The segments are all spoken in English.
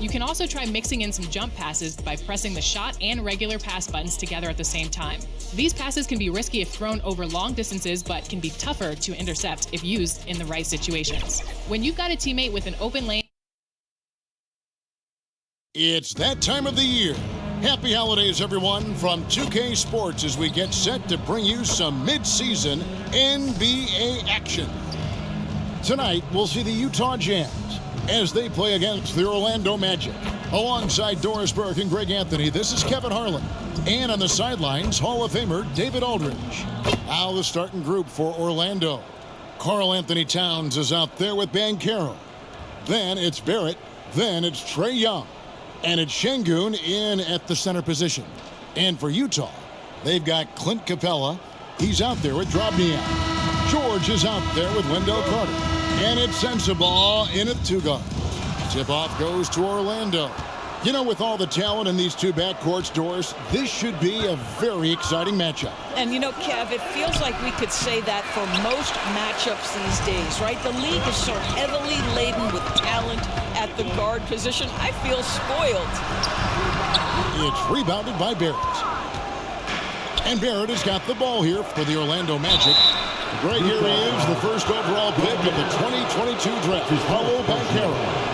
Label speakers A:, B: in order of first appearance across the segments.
A: You can also try mixing in some jump passes by pressing the shot and regular pass buttons together at the same time. These passes can be risky if thrown over long distances, but can be tougher to intercept if used in the right situations. When you've got a teammate with an open lane.
B: It's that time of the year. Happy holidays, everyone, from 2K Sports as we get set to bring you some mid-season NBA action. Tonight, we'll see the Utah Jazz as they play against the Orlando Magic. Alongside Doris Burke and Greg Anthony, this is Kevin Harlan. And on the sidelines, Hall of Famer David Aldridge. Now the starting group for Orlando. Karl Anthony Towns is out there with Banchero. Then it's Barrett. Then it's Trae Young. And it's Şengün in at the center position. And for Utah, they've got Clint Capella. He's out there with Drobniak. George is out there with Wendell Carter. And it's Sensabaugh in at two guard. Tip-off goes to Orlando. You know, with all the talent in these two backcourts, Doris, this should be a very exciting matchup.
C: And you know, Kev, it feels like we could say that for most matchups these days, right? The league is so heavily laden with talent at the guard position. I feel spoiled.
B: It's rebounded by Barrett. And Barrett has got the ball here for the Orlando Magic. Right here is the first overall pick of the 2022 draft, Paolo Banchero.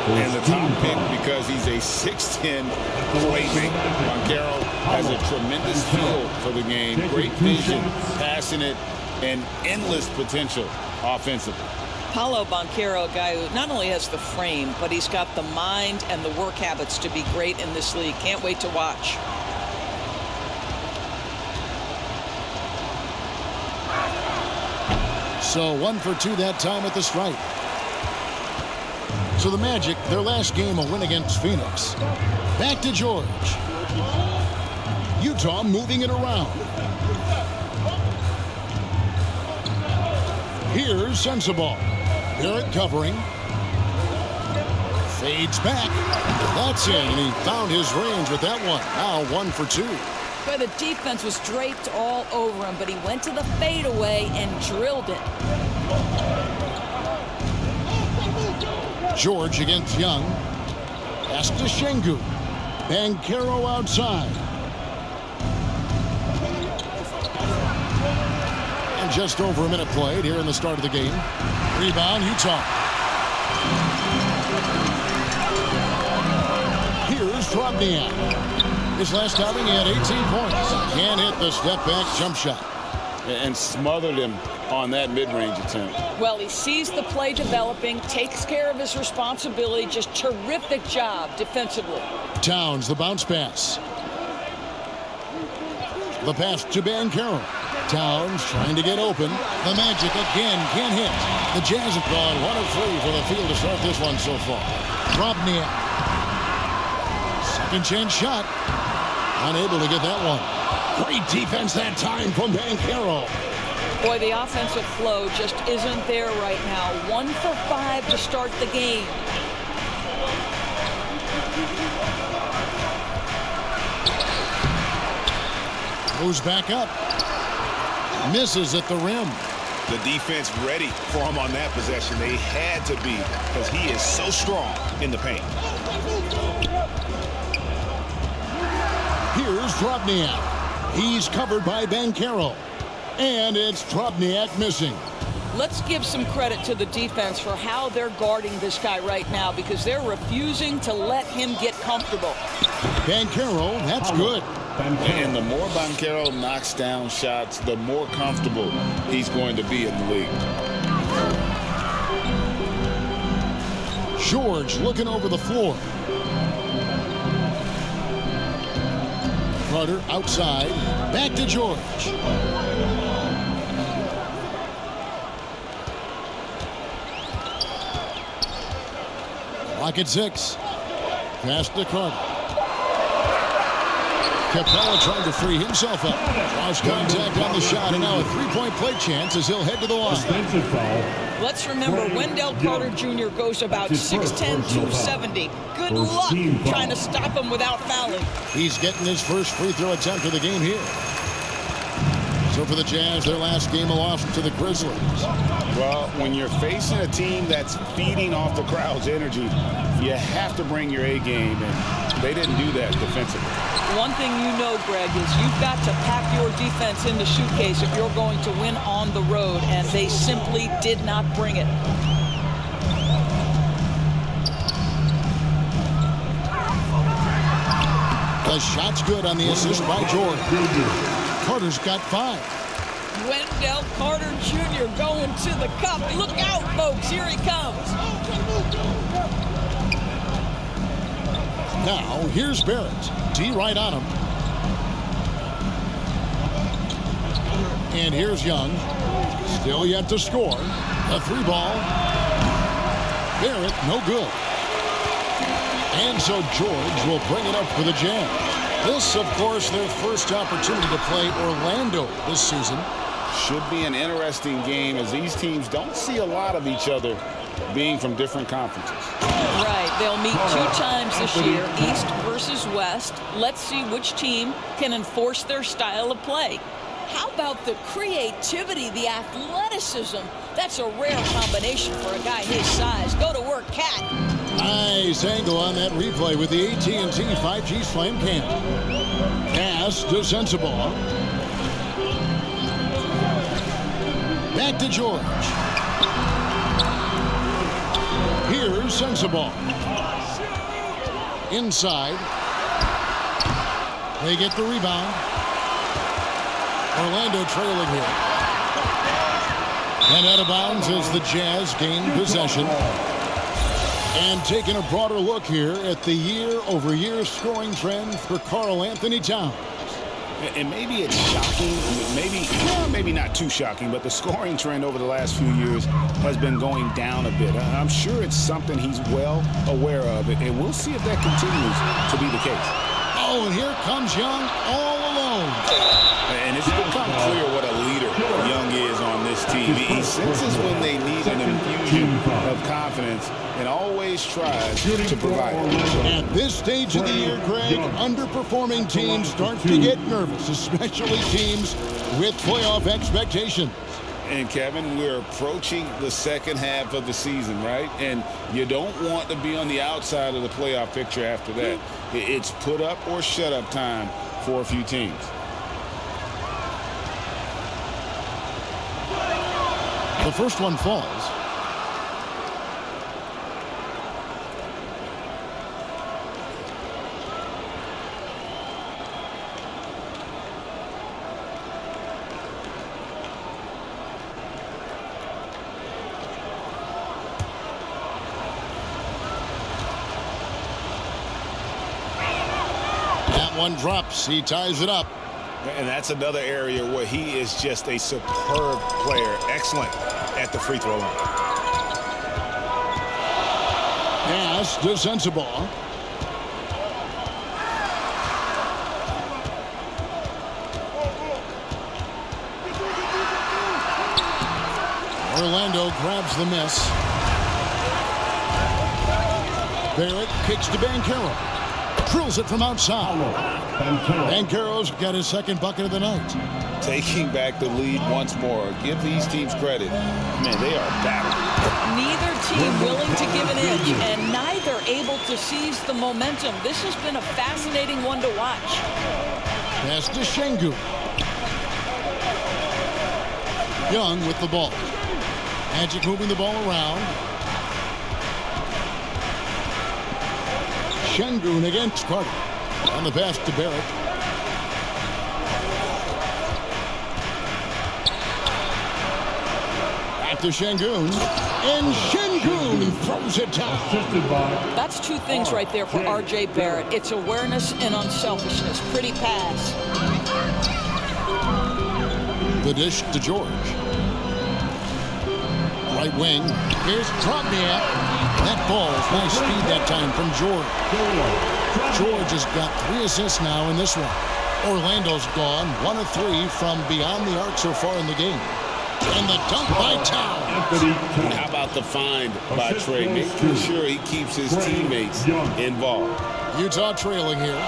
D: And the top pick because he's a 6'10 playmaker. Banchero has a tremendous feel for the game, great vision, passionate, and endless potential offensively.
C: Paolo Banchero, a guy who not only has the frame, but he's got the mind and the work habits to be great in this league. Can't wait to watch.
B: So 1 for 2 that time at the stripe. So the Magic, their last game, a win against Phoenix. Back to George. Utah moving it around. Here's Sensabaugh. Barrett covering. Fades back. That's in, and he found his range with that one. Now 1 for 2.
C: But the defense was draped all over him, but he went to the fadeaway and drilled it.
B: George against Young. Pass to Şengün. Banchero outside. And just over a minute played here in the start of the game. Rebound, Utah. Here's Drobniak. His last outing, he had 18 points. Can't hit the step-back jump shot.
D: And smothered him on that mid-range attempt.
C: Well, he sees the play developing, takes care of his responsibility. Just terrific job defensively.
B: Towns, the bounce pass. The pass to Banchero. Towns trying to get open. The Magic again can't hit. The Jazz have gone 1 of 3 for the field to start this one so far. Drobniak. Second chance shot. Unable to get that one. Great defense that time from Banchero.
C: Boy, the offensive flow just isn't there right now. 1 for 5 to start the game.
B: Goes back up. Misses at the rim.
D: The defense ready for him on that possession. They had to be because he is so strong in the paint.
B: Here's Drobniak. He's covered by Banchero. And it's Drobniak missing.
C: Let's give some credit to the defense for how they're guarding this guy right now because they're refusing to let him get comfortable.
B: Banchero, that's good.
D: And the more Banchero knocks down shots, the more comfortable he's going to be in the league.
B: George looking over the floor. Carter outside. Back to George. Clock at 6. Pass to Carter. Capella trying to free himself up. Draws contact on the shot, and now a three-point play chance as he'll head to the line.
C: Let's remember, Wendell Carter Jr. goes about 6'10", 270. Good luck trying to stop him without fouling.
B: He's getting his first free throw attempt of the game here. So for the Jazz, their last game, a loss to the Grizzlies.
D: Well, when you're facing a team that's feeding off the crowd's energy, you have to bring your A game, and they didn't do that defensively.
C: One thing you know, Greg, is you've got to pack your defense in the suitcase if you're going to win on the road, and they simply did not bring it.
B: The shot's good on the assist by George. Carter's got 5.
C: Wendell Carter Jr. going to the cup. Look out, folks. Here he comes.
B: Now, here's Barrett. D right on him. And here's Young. Still yet to score. A 3-ball. Barrett, no good. And so George will bring it up for the Jazz. This, of course, their first opportunity to play Orlando this season.
D: Should be an interesting game, as these teams don't see a lot of each other being from different conferences.
C: Right. They'll meet 2 times this year, East versus West. Let's see which team can enforce their style of play. How about the creativity, the athleticism? That's a rare combination for a guy his size. Go to work, Cat.
B: Nice angle on that replay with the AT&T 5G Slam Cam. Pass to Sensabaugh. Back to George. Here's Sensabaugh. Inside. They get the rebound. Orlando trailing here. And out of bounds as the Jazz gain possession. And taking a broader look here at the year-over-year scoring trend for Karl-Anthony Towns.
D: And maybe it's shocking, maybe not too shocking, but the scoring trend over the last few years has been going down a bit. I'm sure it's something he's well aware of, and we'll see if that continues to be the case.
B: Oh, and here comes Young all alone.
D: And it's become clear what a leader Young is on this team. He senses when they need an infusion of confidence and always tries to provide it.
B: At this stage of the year, Greg, underperforming teams start to get nervous, especially teams with playoff expectations.
D: And Kevin, we're approaching the second half of the season, right? And you don't want to be on the outside of the playoff picture after that. It's put up or shut up time for a few teams.
B: The first one falls. That one drops. He ties it up.
D: And that's another area where he is just a superb player. Excellent at the free throw line.
B: Pass to Sensabaugh. Orlando grabs the miss. Barrett kicks to Banchero. Drills it from outside. Banchero's got his second bucket of the night.
D: Taking back the lead once more. Give these teams credit. Man, they are battling.
C: Neither team willing to give an inch, and neither able to seize the momentum. This has been a fascinating one to watch.
B: Pass to Şengün. Young with the ball. Magic moving the ball around. Şengün against Carter. On the pass to Barrett. Back to Şengün. And Şengün throws it down.
C: That's 2 things right there for R.J. Barrett. It's awareness and unselfishness. Pretty pass.
B: The dish to George. Right wing. Here's Trogniak. That ball is nice speed that time from George. George has got 3 assists now in this one. Orlando's gone 1 of 3 from beyond the arc so far in the game. And the dunk by Towns.
D: How about the find by Trey? Making sure he keeps his teammates involved.
B: Utah trailing here.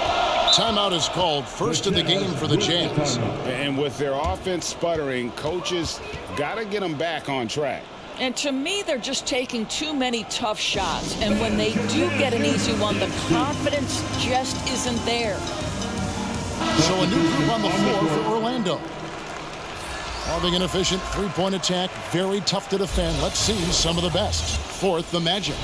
B: Timeout is called, first of the game for the Jazz.
D: And with their offense sputtering, coaches got to get them back on track.
C: And to me, they're just taking too many tough shots. And when they do get an easy one, the confidence just isn't there.
B: So a new group on the floor for Orlando. Having an efficient three-point attack, very tough to defend. Let's see some of the best. Fourth, the Magic.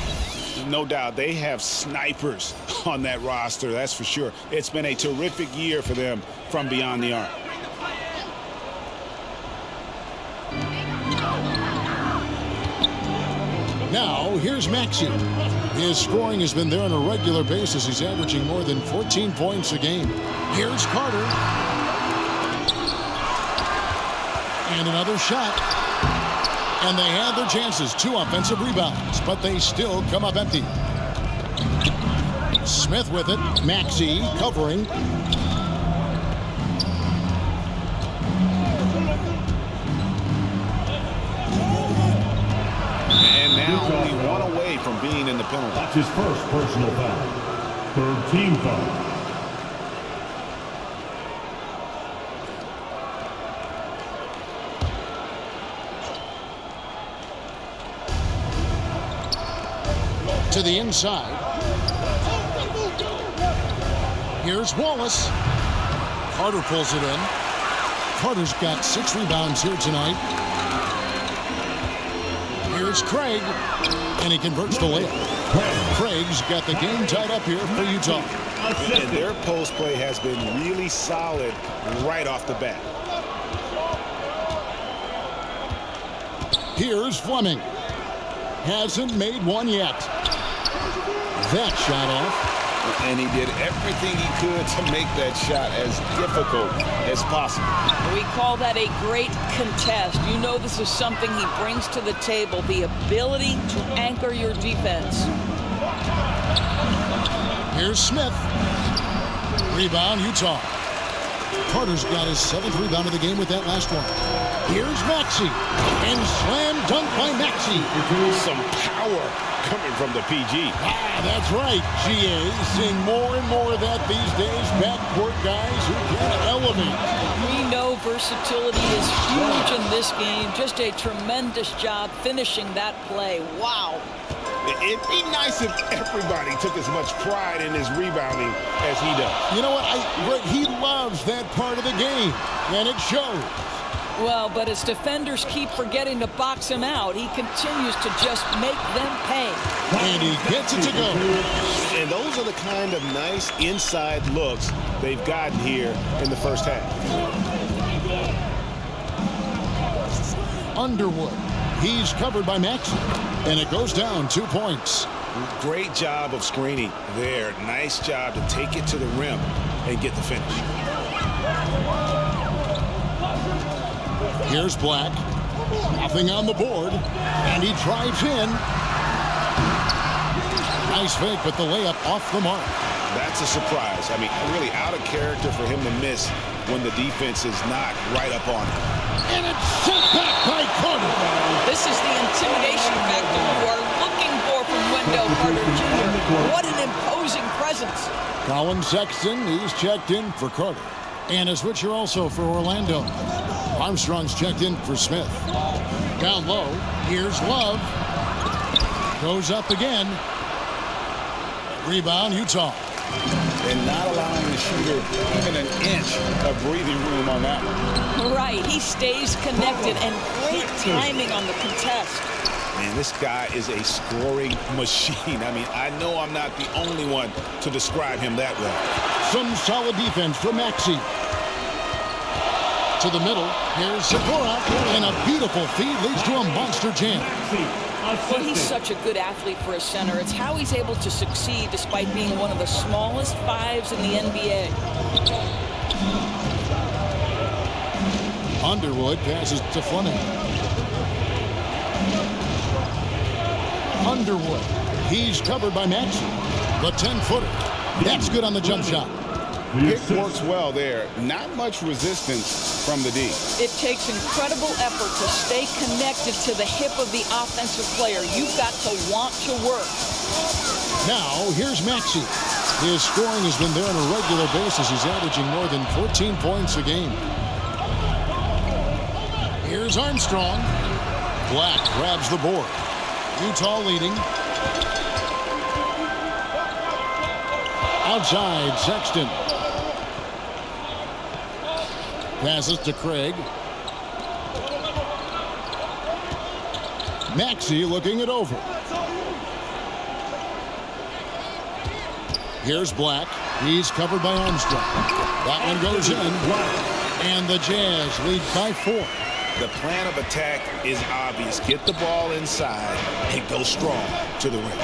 D: No doubt they have snipers on that roster, that's for sure. It's been a terrific year for them from beyond the arc.
B: Now, here's Maxey. His scoring has been there on a regular basis. He's averaging more than 14 points a game. Here's Carter. And another shot. And they had their chances. 2 offensive rebounds, but they still come up empty. Smith with it. Maxey covering.
D: And now only one away from being in the penalty.
E: That's his first personal foul. Third team foul.
B: To the inside. Here's Wallace. Carter pulls it in. Carter's got 6 rebounds here tonight. Here's Craig, and he converts the layup. Craig's got the game tied up here for Utah.
D: And their post play has been really solid right off the bat.
B: Here's Fleming. Hasn't made one yet. That shot off.
D: And he did everything he could to make that shot as difficult as possible.
C: We call that a great contest. You know this is something he brings to the table, the ability to anchor your defense.
B: Here's Smith. Rebound, Utah. Carter's got his 7th rebound of the game with that last one. Here's Maxey. And slam dunk by Maxey.
D: Some power coming from the PG.
B: That's right, GA. Seeing more and more of that these days. Backcourt guys who can elevate.
C: We know versatility is huge in this game. Just a tremendous job finishing that play. Wow.
D: It'd be nice if everybody took as much pride in his rebounding as he does.
B: You know what? He loves that part of the game, and it shows.
C: Well, but as defenders keep forgetting to box him out, he continues to just make them pay.
B: And he gets it to go.
D: And those are the kind of nice inside looks they've gotten here in the first half.
B: Underwood. He's covered by Maxey. And it goes down 2 points.
D: Great job of screening there. Nice job to take it to the rim and get the finish.
B: Here's Black. Nothing on the board. And he drives in. Nice fake, but the layup off the mark.
D: That's a surprise. I mean, really out of character for him to miss when the defense is not right up on him.
B: And it's sent back by Carter.
C: This is the intimidation factor you are looking for from Wendell Carter Jr. What an imposing presence.
B: Colin Sexton, he's checked in for Carter. And a switcher also for Orlando. Armstrong's checked in for Smith. Down low, here's Love. Goes up again. Rebound, Utah.
D: And not allowing the shooter even an inch of breathing room on that one.
C: Right, he stays connected, and great timing on the contest.
D: Man, this guy is a scoring machine. I mean, I know I'm not the only one to describe him that way.
B: Some solid defense from Maxey. To the middle, here's Segura, and a beautiful feed leads to a monster jam.
C: Well, he's such a good athlete for a center. It's how he's able to succeed despite being one of the smallest 5s in the NBA.
B: Underwood passes to Fleming. Underwood, he's covered by Maxey. The 10-footer. That's good on the jump shot.
D: Pick works well there. Not much resistance from the D.
C: It takes incredible effort to stay connected to the hip of the offensive player. You've got to want to work.
B: Now, here's Maxey. His scoring has been there on a regular basis. He's averaging more than 14 points a game. Here's Armstrong. Black grabs the board. Utah leading. Outside, Sexton. Passes to Craig. Maxey looking it over. Here's Black. He's covered by Armstrong. That one goes in. And the Jazz lead by 4.
D: The plan of attack is obvious. Get the ball inside and go strong to the rim.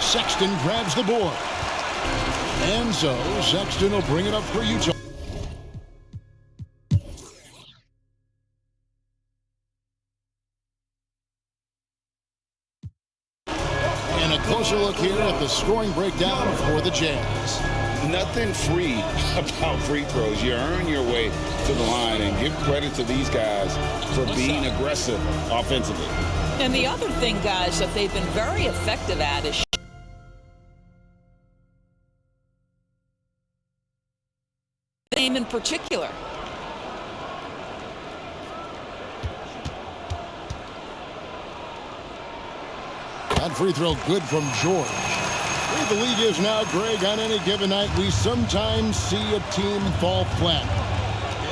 B: Sexton grabs the board. And so Sexton will bring it up for Utah. And a closer look here at the scoring breakdown for the Jazz.
D: Nothing free about free throws. You earn your way to the line, and give credit to these guys for being aggressive offensively.
C: And the other thing, guys, that they've been very effective at is game in particular.
B: That free throw good from George. The league is now, Greg, on any given night, we sometimes see a team fall flat.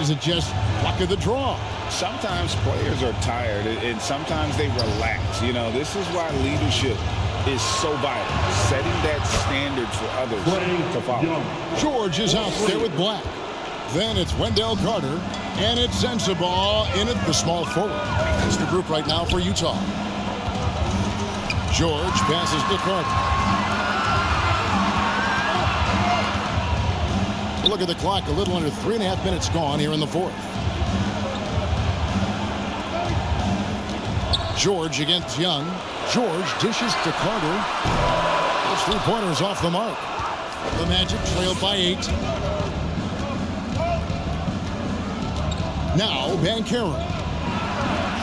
B: Is it just luck of the draw?
D: Sometimes players are tired, and sometimes they relax. You know, this is why leadership is so vital, setting that standard for others to follow.
B: George is out there with Black. Then it's Wendell Carter, and it's Sensabaugh in at the small forward. That's the group right now for Utah. George passes to Carter. Look at the clock, a little under 3.5 minutes gone here in the fourth. George against Young. George dishes to Carter. Those 3-pointers off the mark. The Magic trailed by 8. Now Banchero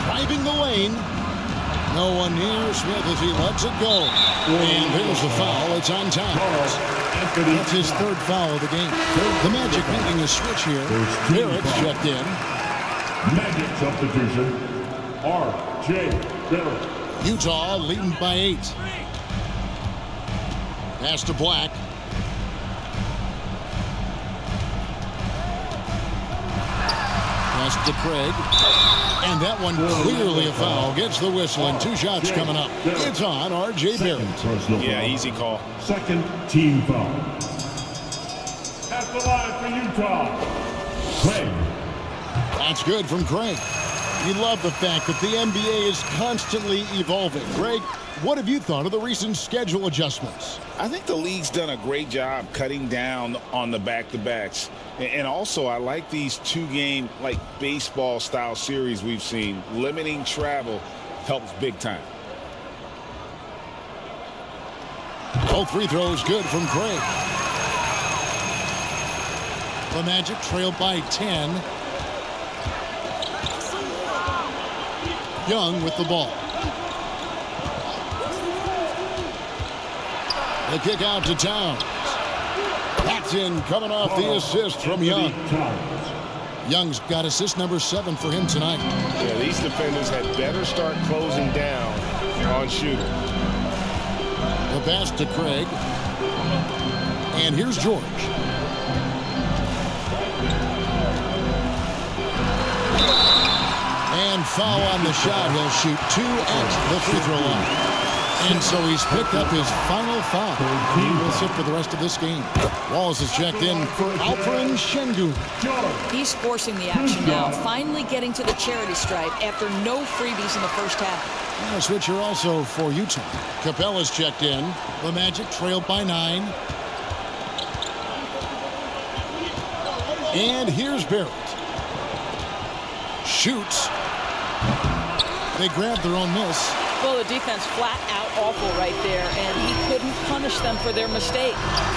B: driving the lane. No one near Smith as he lets it go. And there's the foul. It's on Towns. That's his 3rd foul of the game. The Magic making a switch here. Barrett's checked in.
E: Magic substitution, R.J. Barrett.
B: Utah leading by 8. Pass to Black. Pass to Craig. And that one clearly a foul. Gets the whistle and 2 shots coming up. It's on R.J. Barrett.
D: Yeah, easy call.
E: 2nd team foul. At the line for Utah, Craig.
B: That's good from Craig. You love the fact that the NBA is constantly evolving. Greg, what have you thought of the recent schedule adjustments?
D: I think the league's done a great job cutting down on the back-to-backs. And also, I like these 2-game, like baseball-style series we've seen. Limiting travel helps big time.
B: Both free throws good from Craig. The Magic trail by 10. Young with the ball. The kick out to Towns. That's in, coming off the assist from Young. Young's got assist number 7 for him tonight.
F: Yeah, these defenders had better start closing down on shooting.
B: The pass to Craig. And here's George. And foul on the shot. He'll shoot 2 at the free throw line. And so he's picked up his final foul. He will sit for the rest of this game. Wallace is checked in for Alperen Şengün.
C: He's forcing the action now, finally getting to the charity stripe after no freebies in the first half.
B: And a switcher also for Utah. Capella's checked in. The Magic trailed by 9. And here's Barrett. Shoots. They grabbed their own miss.
C: Well, the defense flat out awful right there, and he couldn't punish them for their mistake.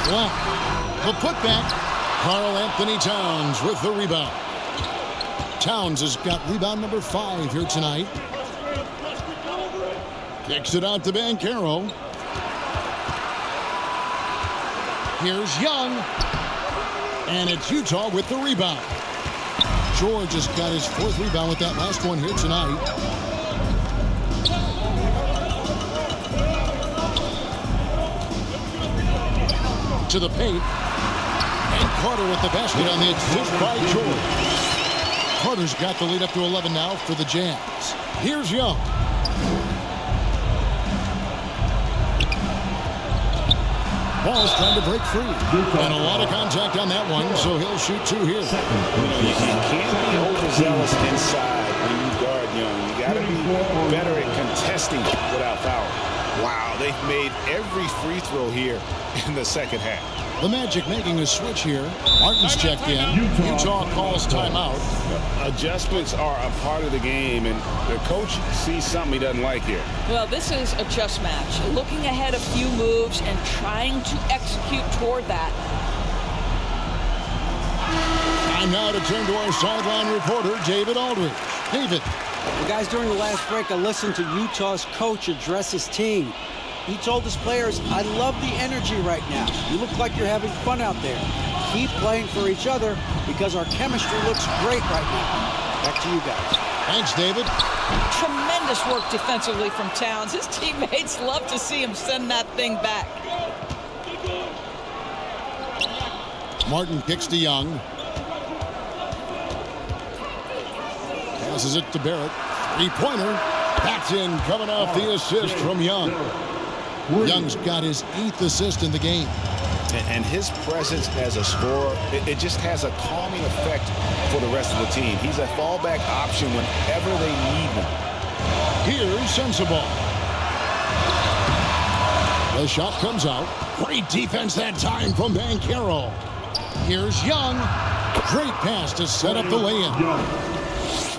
B: Wow. The putback. Karl Anthony Towns with the rebound. Towns has got rebound number 5 here tonight. Kicks it out to Banchero. Here's Young. And it's Utah with the rebound. George has got his 4th rebound with that last one here tonight. To the paint. And Carter with the basket on the assist by George. Carter's got the lead up to 11 now for the Jazz. Here's Young. Ball's trying to break free. And a lot of contact on that one, so he'll shoot 2 here.
D: You can't be overzealous inside when you guard Young. You got to be better at contesting without fouling. Wow, they've made every free throw here in the second half.
B: The Magic making a switch here. Martin's checked in. Utah calls timeout.
D: Adjustments are a part of the game, and the coach sees something he doesn't like here.
C: Well, this is a chess match. Looking ahead a few moves and trying to execute toward that.
B: Time now to turn to our sideline reporter, David Aldridge. David.
G: Well, guys, during the last break, I listened to Utah's coach address his team. He told his players, I love the energy right now. You look like you're having fun out there. Keep playing for each other because our chemistry looks great right now. Back to you guys.
B: Thanks, David.
C: Tremendous work defensively from Towns. His teammates love to see him send that thing back.
B: Martin kicks to Young. Passes it to Barrett. 3-pointer. That's in, coming off the assist from Young. Young's got his 8th assist in the game.
D: And his presence as a scorer, it just has a calming effect for the rest of the team. He's a fallback option whenever they need him.
B: Here's Sensabaugh. The shot comes out. Great defense that time from Banchero. Here's Young. Great pass to set up the lay-in.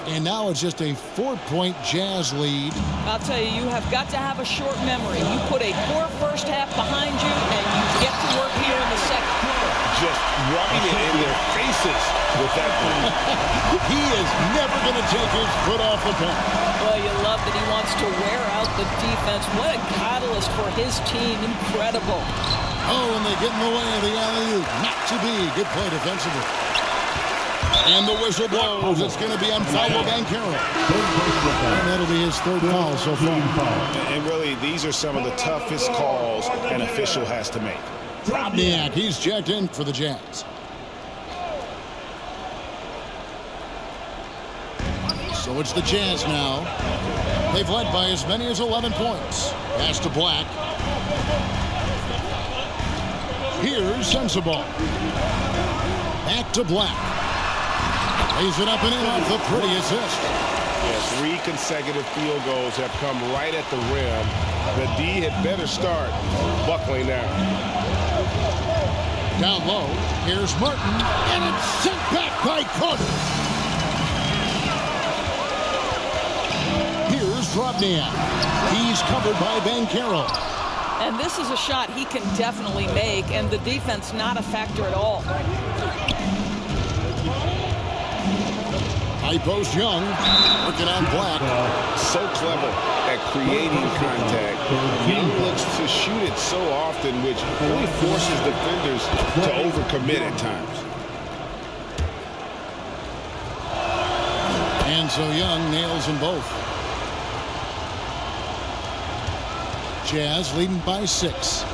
B: And now it's just a 4-point Jazz lead.
C: I'll tell you, you have got to have a short memory. You put a poor first half behind you, and you get to work here in the second quarter.
D: Just rubbing it in their faces with that one.
B: He is never going to take his foot off the pen.
C: Well, you love that he wants to wear out the defense. What a catalyst for his team. Incredible.
B: Oh, and they get in the way of the alley-oop. Not to be. Good play defensively. And the whistle blows. It's going to be on foul of Banchero. And that'll be his 3rd foul so far.
D: And really, these are some of the toughest calls an official has to make.
B: Drobniak, he's checked in for the Jazz. So it's the Jazz now. They've led by as many as 11 points. Pass to Black. Here's Sensabaugh. Back to Black. Lays it up and in off the pretty assist.
F: Yeah, 3 consecutive field goals have come right at the rim. The D had better start buckling down.
B: Down low, here's Martin, and it's sent back by Carter. Here's Drobniak. He's covered by Banchero.
C: And this is a shot he can definitely make, and the defense not a factor at all.
B: High post Young, working on Black.
D: So clever at creating contact. Young looks to shoot it so often, which really forces defenders to overcommit at times.
B: And so Young nails them both. Jazz leading by 6.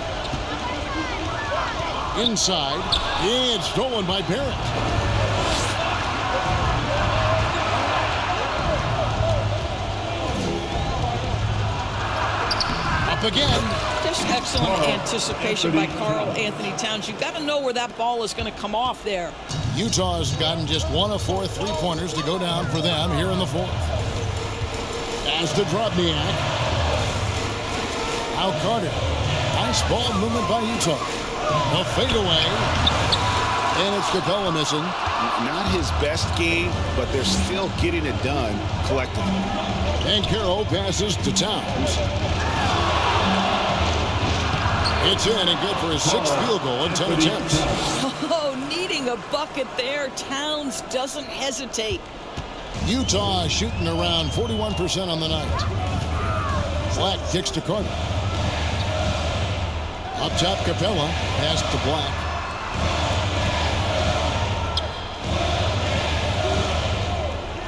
B: Inside, it's stolen by Barrett. Again.
C: Just excellent anticipation by Karl Anthony Towns. You've got to know where that ball is going to come off there.
B: Utah has gotten just 1 of 4 3-pointers to go down for them here in the 4th. As to Drobniak. Now Carter. Nice ball movement by Utah. A fadeaway. And it's Capella missing.
D: Not his best game, but they're still getting it done collectively.
B: Banchero passes to Towns. It's in and good for his 6th field goal in 10 attempts.
C: Oh, needing a bucket there. Towns doesn't hesitate.
B: Utah shooting around 41% on the night. Black kicks to Carter. Up top, Capella. Pass to Black.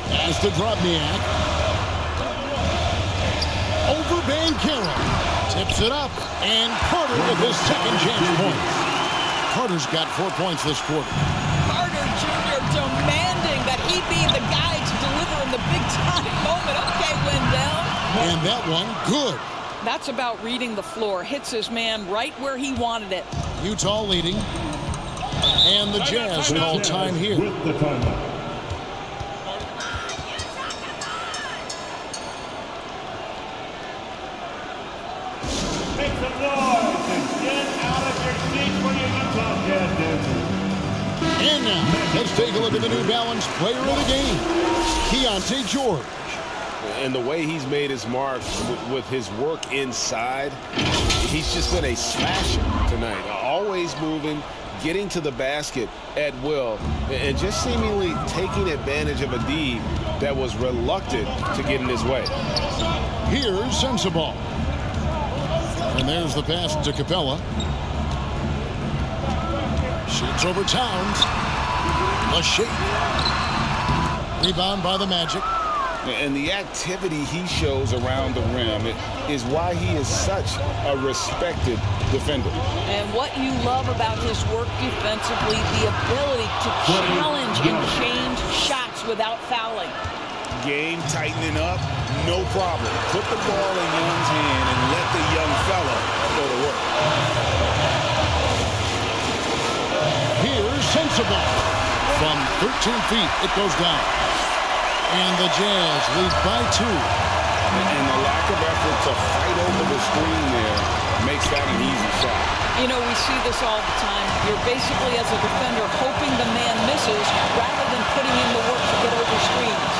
B: Pass to Drobniak. Over Banchero. Tips it up. And Carter with his second chance point. Carter's got 4 points this quarter.
C: Carter Jr. demanding that he be the guy to deliver in the big-time moment. Okay, Wendell.
B: And that one, good.
C: That's about reading the floor. Hits his man right where he wanted it.
B: Utah leading. And the Jazz call time here.
E: With the timeout. Make some noise and get out of your seat for your Utah Jazz dancers.
B: And now, let's take a look at the New Balance player of the game, Keontae George.
F: And the way he's made his mark with his work inside, he's just been a smasher tonight. Always moving, getting to the basket at will, and just seemingly taking advantage of a D that was reluctant to get in his way.
B: Here's Sensabaugh. And there's the pass to Capella. Shoots over Towns. A shake. Rebound by the Magic.
D: And the activity he shows around the rim is why he is such a respected defender.
C: And what you love about his work defensively, the ability to challenge and change shots without fouling.
D: Game tightening up, no problem. Put the ball in Young's hand and let the young fella go to work.
B: Here's Sensabaugh. From 13 feet, it goes down. And the Jazz lead by 2.
D: And the lack of effort to fight over the screen there makes that an easy shot.
C: You know, we see this all the time. You're basically, as a defender, hoping the man misses rather than putting in the work to get over screens.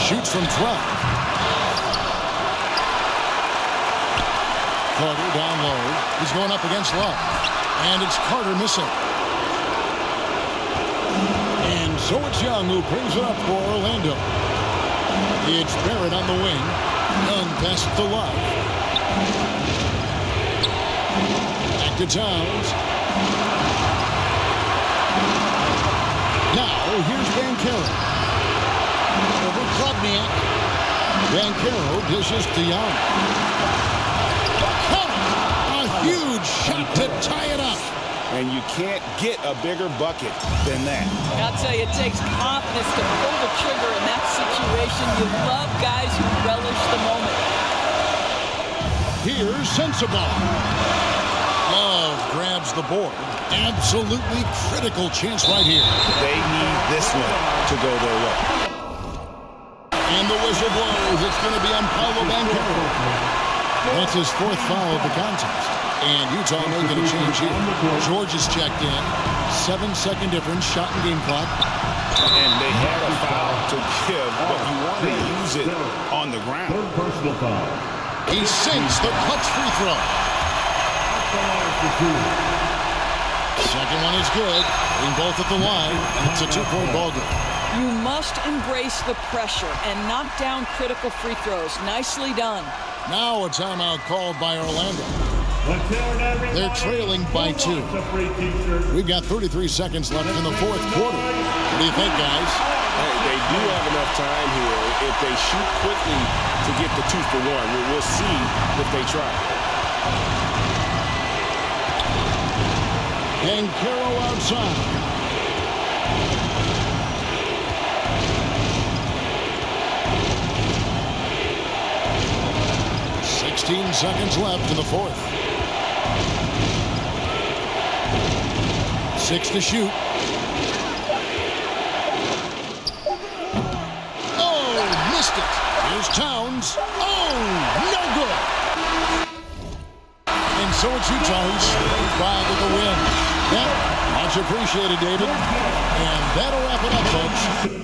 B: Shoots from 12. Carter down low. He's going up against Love. And it's Carter missing. And so it's Young who brings it up for Orlando. It's Barrett on the wing. Young passes to Love. Back to Towns. Now here's Banchero. Over Drobniak. Banchero dishes to Young. A huge shot to tie it up.
D: And you can't get a bigger bucket than that.
C: I'll tell you, it takes confidence to pull the trigger in that situation. You love guys who relish the moment.
B: Here's Sensabaugh. Love grabs the board. Absolutely critical chance right here.
D: They need this one to go their way.
B: And the whistle blows. It's going to be on Paolo Banchero. That's his 4th foul of the contest. And Utah making a change here. George is checked in. 7-second difference, shot and game clock.
D: And they had a foul to give, but you want to use it on the ground.
E: Third personal foul.
B: He sinks the clutch free throw. Second one is good. Being both at the line, and it's a 2-point ball game.
C: You must embrace the pressure and knock down critical free throws. Nicely done.
B: Now a timeout called by Orlando. They're trailing by 2. We've got 33 seconds left in the 4th quarter. What do you think, guys?
F: They do have enough time here if they shoot quickly to get the 2 for 1. We'll see if they try.
B: Banchero outside. Sixteen seconds left in the 4th. 6 to shoot. Oh, missed it. Here's Towns. Oh, no good. And so it's Utah who's by with the win. Yeah, much appreciated, David. And that'll wrap it up, folks.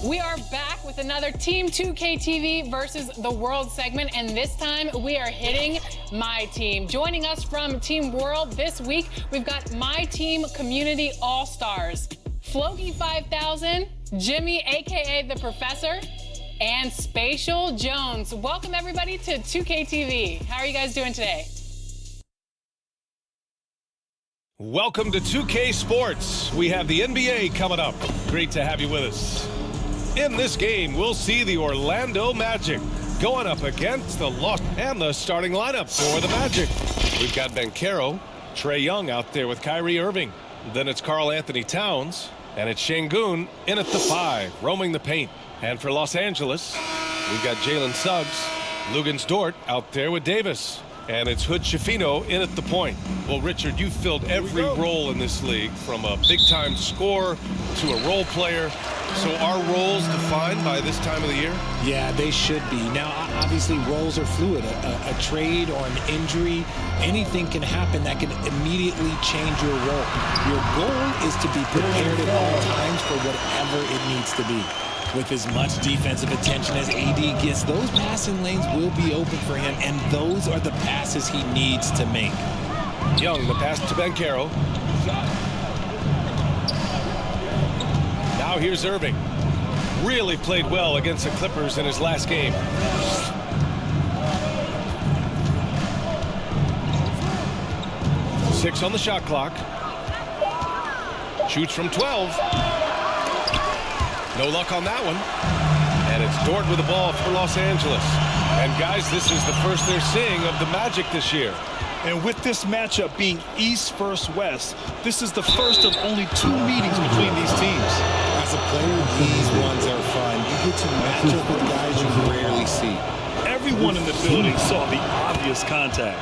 A: We are back with another Team 2K TV versus the World segment, and this time we are hitting My Team. Joining us from Team World this week, we've got My Team Community All-Stars. Floki 5000, Jimmy, aka The Professor, and Spatial Jones. Welcome everybody to 2K TV. How are you guys doing today?
H: Welcome to 2K Sports. We have the NBA coming up. Great to have you with us. In this game, we'll see the Orlando Magic going up against the Los and the starting lineup for the Magic. We've got Banchero, Trae Young out there with Kyrie Irving. Then it's Karl Anthony Towns, and it's Şengün in at the 5, roaming the paint. And for Los Angeles, we've got Jalen Suggs, Luguentz Dort out there with Davis. And it's Hood Schifino in at the point. Well, Richard, you've filled every role in this league, from a big-time scorer to a role player. So are roles defined by this time of the year?
I: Yeah, they should be. Now, obviously, roles are fluid. A trade or an injury, anything can happen that can immediately change your role. Your goal is to be prepared at all times for whatever it needs to be. With as much defensive attention as AD gets, those passing lanes will be open for him, and those are the passes he needs to make.
H: Young, the pass to Banchero. Now here's Irving. Really played well against the Clippers in his last game. Six on the shot clock. Shoots from 12. No luck on that one. And it's Dort with the ball for Los Angeles. And guys, this is the first they're seeing of the Magic this year.
J: And with this matchup being East versus West, this is the first of only 2 meetings between these teams.
I: As a player, these ones are fun. You get to match up with guys you rarely see.
J: Everyone in the building saw the obvious contact.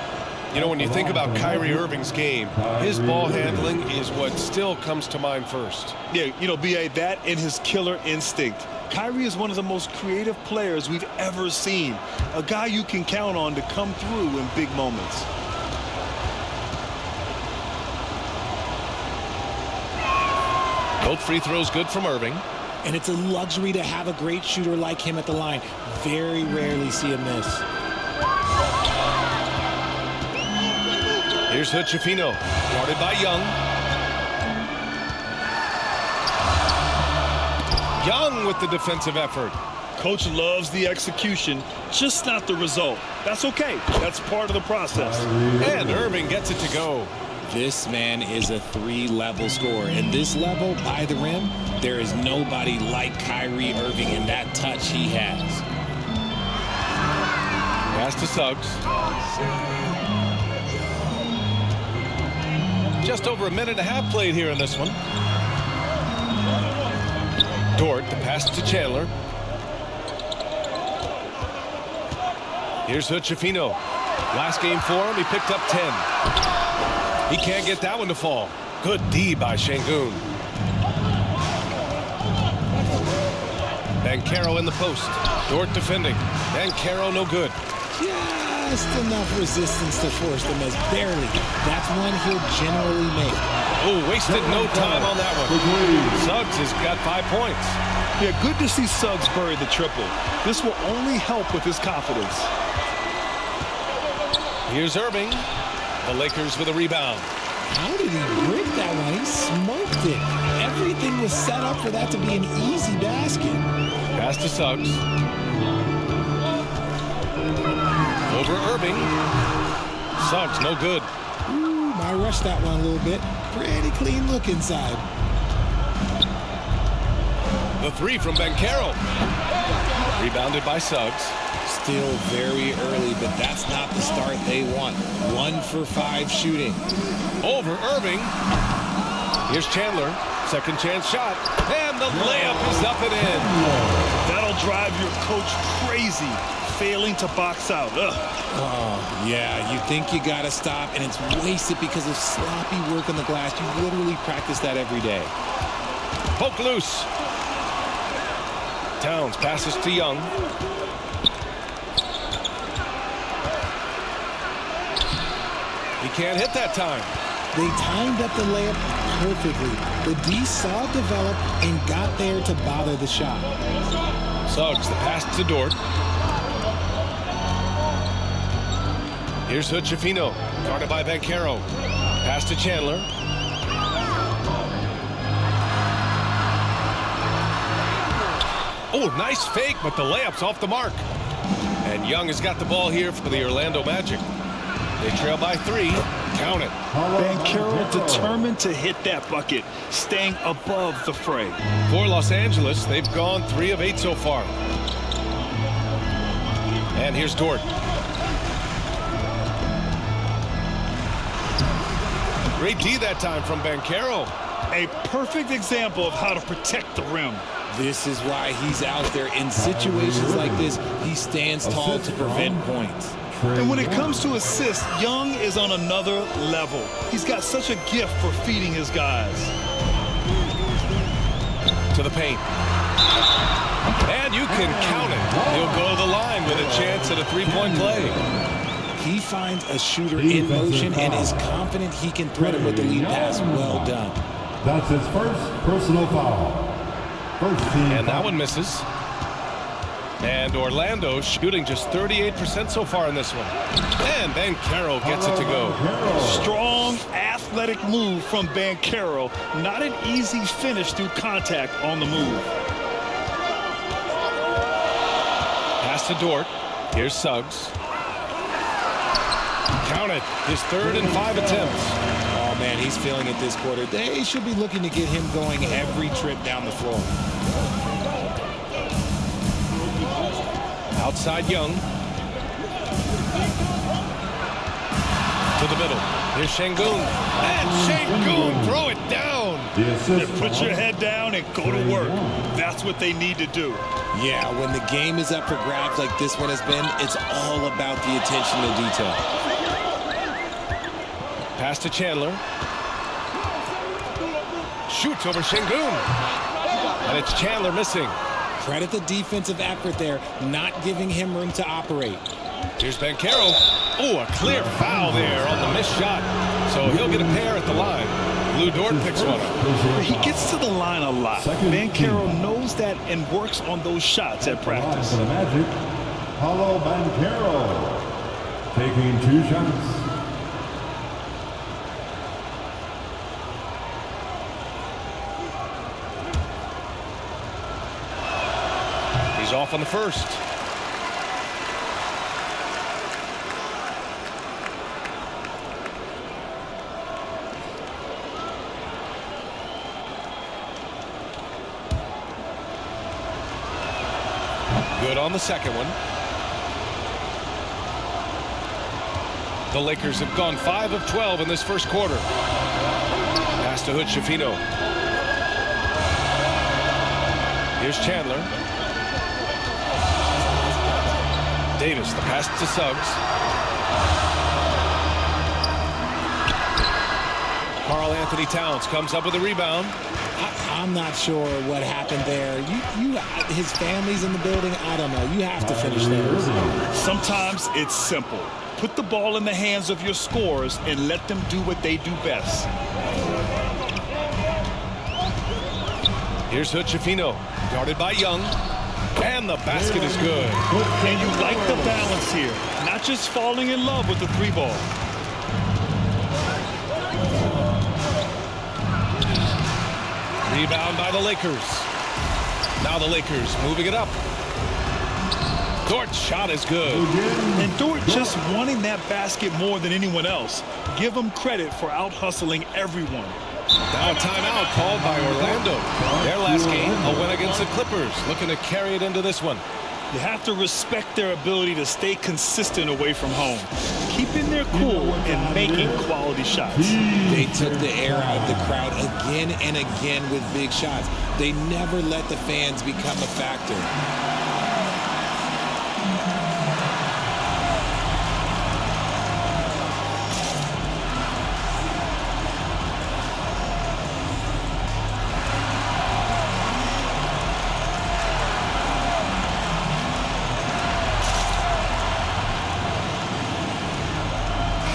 H: You know, when you think about Kyrie Irving's game, his ball handling is what still comes to mind first.
J: Yeah, you know, B.A., that and his killer instinct. Kyrie is one of the most creative players we've ever seen. A guy you can count on to come through in big moments.
H: Both free throws good from Irving.
I: And it's a luxury to have a great shooter like him at the line. Very rarely see him miss.
H: Here's Hood Schifino, guarded by Young. Young with the defensive effort.
J: Coach loves the execution, just not the result. That's okay. That's part of the process.
H: And Irving gets it to go.
I: This man is a 3-level scorer. And this level, by the rim, there is nobody like Kyrie Irving in that touch he has.
H: Pass to Suggs. Just over a minute and a half played here in this one. Dort, the pass to Chandler. Here's Hood Schifino. Last game for him, he picked up 10. He can't get that one to fall. Good D by Şengün. Banchero in the post. Dort defending. Banchero no good.
I: Just enough resistance to force the miss. Barely. That's one he'll generally make.
H: Oh, wasted no time on that one. Suggs has got 5 points.
J: Yeah, good to see Suggs bury the triple. This will only help with his confidence.
H: Here's Irving. The Lakers with a rebound.
I: How did he break that one? He smoked it. Everything was set up for that to be an easy basket.
H: Pass to Suggs. Over Irving. Suggs, no good.
I: Ooh, I rushed that one a little bit. Pretty clean look inside.
H: The 3 from Banchero. Rebounded by Suggs.
I: Still very early, but that's not the start they want. 1 for 5 shooting.
H: Over Irving. Here's Chandler. Second chance shot. And the layup is up and in.
J: That'll drive your coach crazy. Failing to box out. Ugh.
I: Oh, yeah, you think you got to stop, and it's wasted because of sloppy work on the glass. You literally practice that every day.
H: Poke loose. Towns passes to Young. He can't hit that time.
I: They timed up the layup perfectly. The D saw it develop and got there to bother the shot.
H: Suggs, the pass to Dort. Here's Hood-Schifino, guarded by Banchero. Pass to Chandler. Oh, nice fake, but the layup's off the mark. And Young has got the ball here for the Orlando Magic. They trail by 3. Count it.
J: Banchero determined to hit that bucket, staying above the fray.
H: For Los Angeles, they've gone 3 of 8 so far. And here's Dort. Great D that time from Banchero.
J: A perfect example of how to protect the rim.
I: This is why he's out there in situations like this. He stands tall to prevent points.
J: And when it comes to assists, Young is on another level. He's got such a gift for feeding his guys.
H: To the paint. And you can count it. He'll go to the line with a chance at a three-point play.
I: He finds a shooter in motion and is confident he can thread him with the lead pass. Well done.
E: That's his first personal foul.
H: And that one misses. And Orlando shooting just 38% so far in this one. And Banchero gets it to go.
J: Strong, athletic move from Banchero. Not an easy finish through contact on the move.
H: Pass to Dort. Here's Suggs. Count it. His 3rd and 5 attempts.
I: Oh, man, he's feeling it this quarter. They should be looking to get him going every trip down the floor.
H: Outside Young. To the middle. Here's Şengün. And Şengün, throw it down.
J: Put your head down and go to work. That's what they need to do.
I: Yeah, when the game is up for grabs like this one has been, it's all about the attention to detail.
H: Pass to Chandler. Shoots over Şengün. And it's Chandler missing.
I: Credit the defensive effort there, not giving him room to operate.
H: Here's Banchero. Oh, a clear foul there on the missed shot. So he'll get a pair at the line. Lou Dort picks one up.
J: He gets to the line a lot. Banchero knows that and works on those shots at practice.
E: For the Magic, Paolo Banchero taking 2 shots.
H: He's off on the first. Good on the second one. The Lakers have gone 5 of 12 in this first quarter. Pass to Hood-Schifino. Here's Chandler. Davis, the pass to Suggs. Karl-Anthony Towns comes up with a rebound.
I: I'm not sure what happened there. His family's in the building. I don't know. You have to finish there.
J: Sometimes it's simple. Put the ball in the hands of your scorers and let them do what they do best.
H: Here's Hood-Schifino, guarded by Young. And the basket is good.
J: And you like the balance here. Not just falling in love with the 3-ball.
H: Rebound by the Lakers. Now the Lakers moving it up. Dort's shot is good.
J: And Dort just wanting that basket more than anyone else. Give him credit for out-hustling everyone.
H: Now a timeout called by Orlando. Their last game, a win against the Clippers. Looking to carry it into this one.
J: You have to respect their ability to stay consistent away from home. Keeping their cool and making quality shots.
I: They took the air out of the crowd again and again with big shots. They never let the fans become a factor.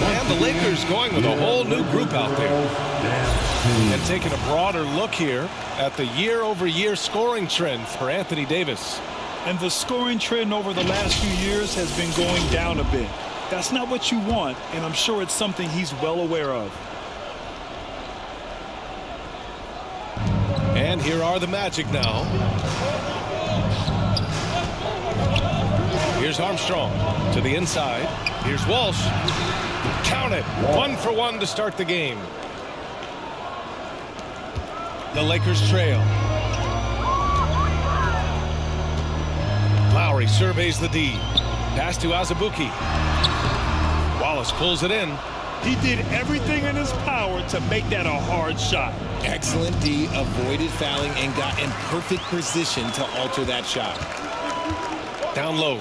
H: And And the Lakers going with a whole new group out there. And taking a broader look here at the year-over-year scoring trend for Anthony Davis.
J: And the scoring trend over the last few years has been going down a bit. That's not what you want, and I'm sure it's something he's well aware of.
H: And here are the Magic now. Here's Armstrong to the inside. Here's Walsh. Count it. 1 for 1 to start the game. The Lakers trail. Lowry surveys the D. Pass to Azubuike. Wallace pulls it in.
J: He did everything in his power to make that a hard shot.
I: Excellent D, avoided fouling and got in perfect position to alter that shot.
H: Down low.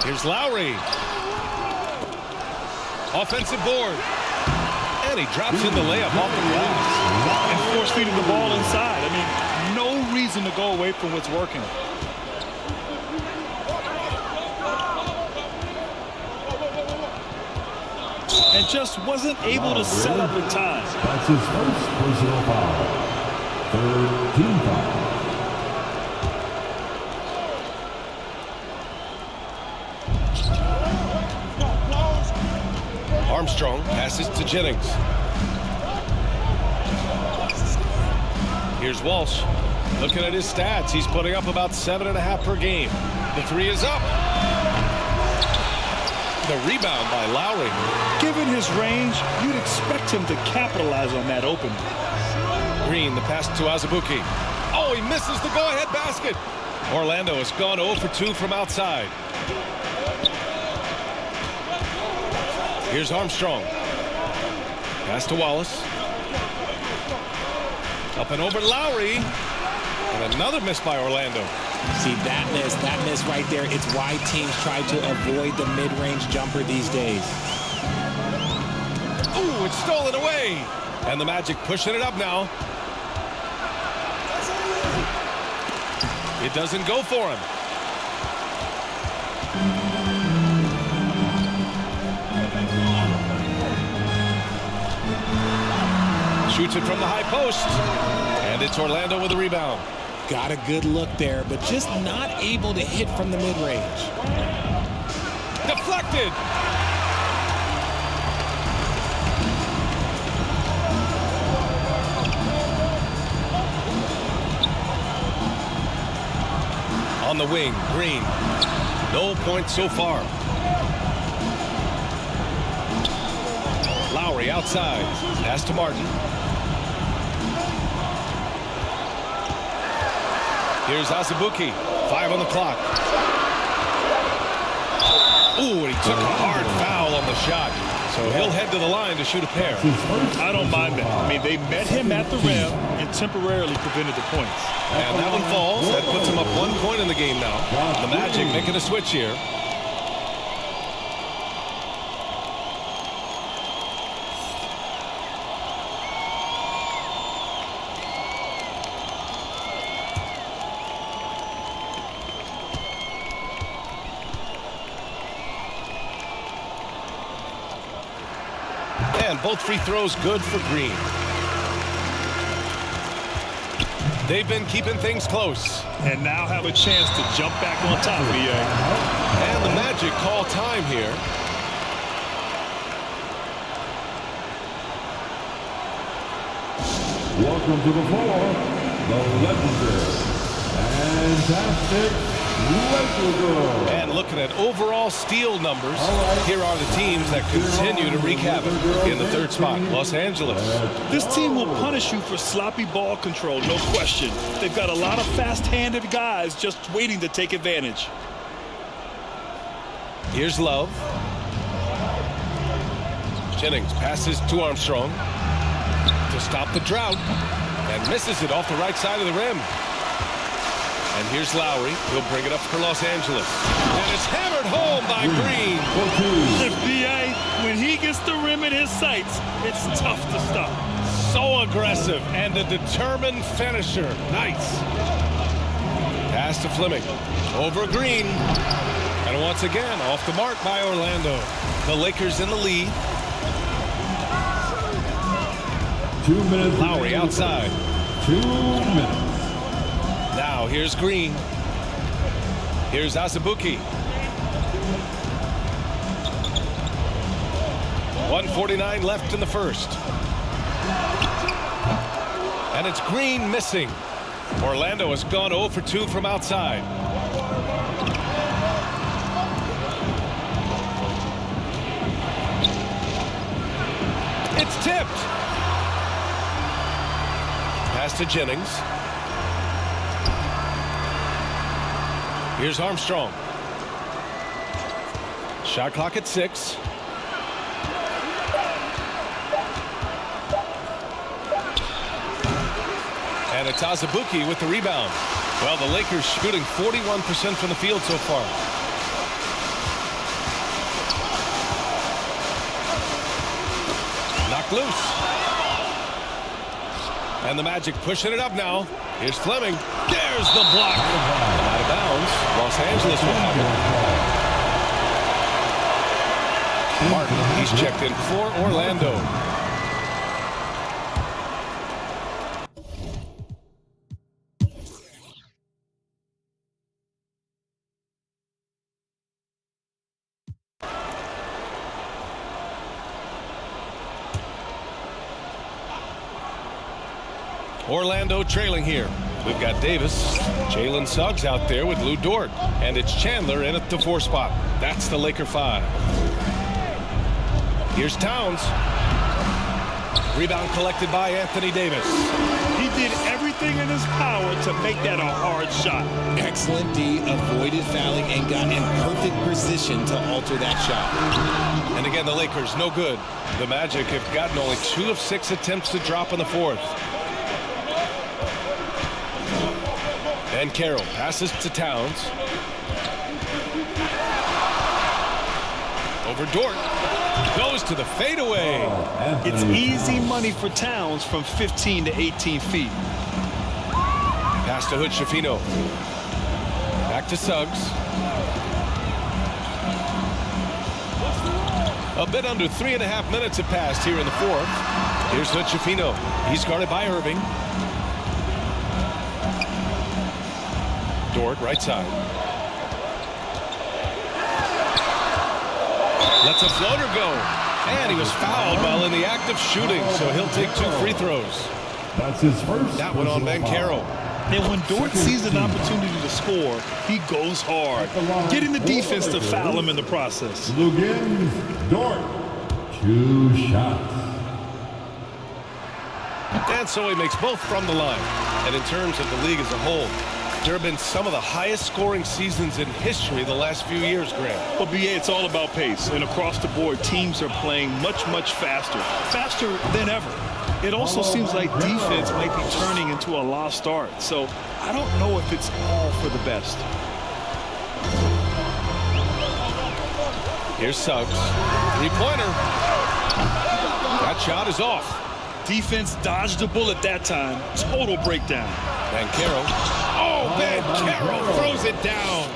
H: Here's Lowry. Offensive board. And he drops in the layup off the glass.
J: And force-feeding the ball inside. I mean, no reason to go away from what's working. And just wasn't able to set up in time.
E: That's his first personal foul. Third team foul.
H: Armstrong passes to Jennings. Here's Walsh. Looking at his stats, he's putting up about 7.5 per game. The three is up. The rebound by Lowry.
J: Given his range, you'd expect him to capitalize on that opening.
H: Green, the pass to Azubuike. Oh, he misses the go-ahead basket. Orlando has gone 0 for 2 from outside. Here's Armstrong. Pass to Wallace. Up and over Lowry. And another miss by Orlando.
I: See, that miss right there, it's why teams try to avoid the mid-range jumper these days.
H: Ooh, it's stolen away. And the Magic pushing it up now. It doesn't go for him. Shoots it from the high post. And it's Orlando with a rebound.
I: Got a good look there, but just not able to hit from the mid-range.
H: Deflected. On the wing, Green. No points so far. Lowry outside. Pass to Martin. Here's Azubuike. 5 on the clock. Ooh, and he took a hard foul on the shot. So he'll head to the line to shoot a pair.
J: I don't mind that. I mean, they met him at the rim and temporarily prevented the points.
H: And that one falls. That puts him up 1 point in the game now. The Magic making a switch here. And both free throws good for Green. They've been keeping things close.
J: And now have a chance to jump back on top, BA.
H: And the Magic call time here.
E: Welcome to the floor, the legendary, fantastic Laker.
H: And looking at overall steal numbers, here are the teams that continue to wreak havoc. In the third spot, Los Angeles.
J: This team will punish you for sloppy ball control, no question. They've got a lot of fast-handed guys just waiting to take advantage.
H: Here's Love. Jennings passes to Armstrong to stop the drought and misses it off the right side of the rim. And here's Lowry. He'll bring it up for Los Angeles. And it's hammered home by Green.
J: The BA, when he gets the rim in his sights, it's tough to stop.
H: So aggressive and a determined finisher. Nice. Pass to Fleming. Over Green. And once again, off the mark by Orlando. The Lakers in the lead.
E: 2 minutes.
H: Lowry outside.
E: 2 minutes.
H: Now here's Green. Here's Azubuike. 1:49 left in the first. And it's Green missing. Orlando has gone 0 for 2 from outside. It's tipped. Pass to Jennings. Here's Armstrong. Shot clock at 6. And it's Azubuike with the rebound. Well, the Lakers shooting 41% from the field so far. Knocked loose. And the Magic pushing it up now. Here's Fleming. There's the block. Out of bounds. Los Angeles will have it. Martin, he's checked in for Orlando. Orlando trailing here. We've got Davis, Jalen Suggs out there with Lou Dort, and it's Chandler in at the 4 spot. That's the Laker 5. Here's Towns. Rebound collected by Anthony Davis.
J: He did everything in his power to make that a hard shot.
I: Excellent D, avoided fouling and got in perfect position to alter that shot.
H: And again, the Lakers no good. The Magic have gotten only 2 of 6 attempts to drop in the 4th. And Carroll passes to Towns. Over Dort. Goes to the fadeaway.
J: It's easy money for Towns from 15 to 18 feet.
H: Pass to Hood-Schifino. Back to Suggs. A bit under 3.5 minutes have passed here in the 4th. Here's Hood-Schifino. He's guarded by Irving. Dort, right side. Lets a floater go. And he was fouled while in the act of shooting, so he'll take 2 free throws.
E: That's his first.
H: That one on Banchero.
J: And when Dort sees an opportunity to score, he goes hard, getting the defense to foul him in the process.
E: Lugins, Dort. 2 shots.
H: And so he makes both from the line. And in terms of the league as a whole, there have been some of the highest scoring seasons in history the last few years, Grant.
J: Well, BA, it's all about pace. And across the board, teams are playing much, much faster. Faster than ever. It also seems like defense might be turning into a lost art. So I don't know if it's all for the best.
H: Here's Suggs. 3-pointer. That shot is off.
J: Defense dodged a bullet that time. Total breakdown.
H: Banchero. Oh, Banchero throws it down.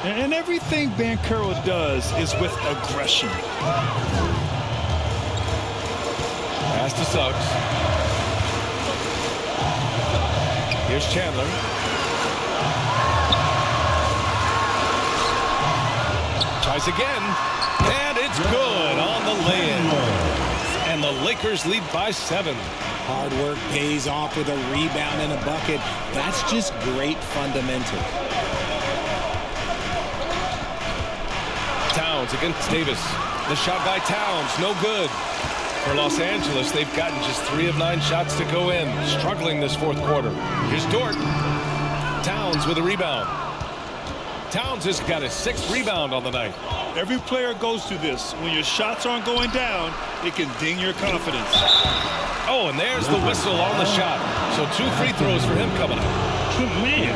J: And everything Banchero does is with aggression.
H: Pass to Suggs. Here's Chandler. Tries again. And it's good on the lay-in. And the Lakers lead by 7.
I: Hard work pays off with a rebound and a bucket. That's just great fundamental.
H: Towns against Davis. The shot by Towns, no good. For Los Angeles, they've gotten just 3 of 9 shots to go in. Struggling this 4th quarter. Here's Dort. Towns with a rebound. Towns has got his 6th rebound on the night.
J: Every player goes through this. When your shots aren't going down, it can ding your confidence.
H: Oh, and there's the whistle on the shot. So 2 free throws for him coming up.
J: Man,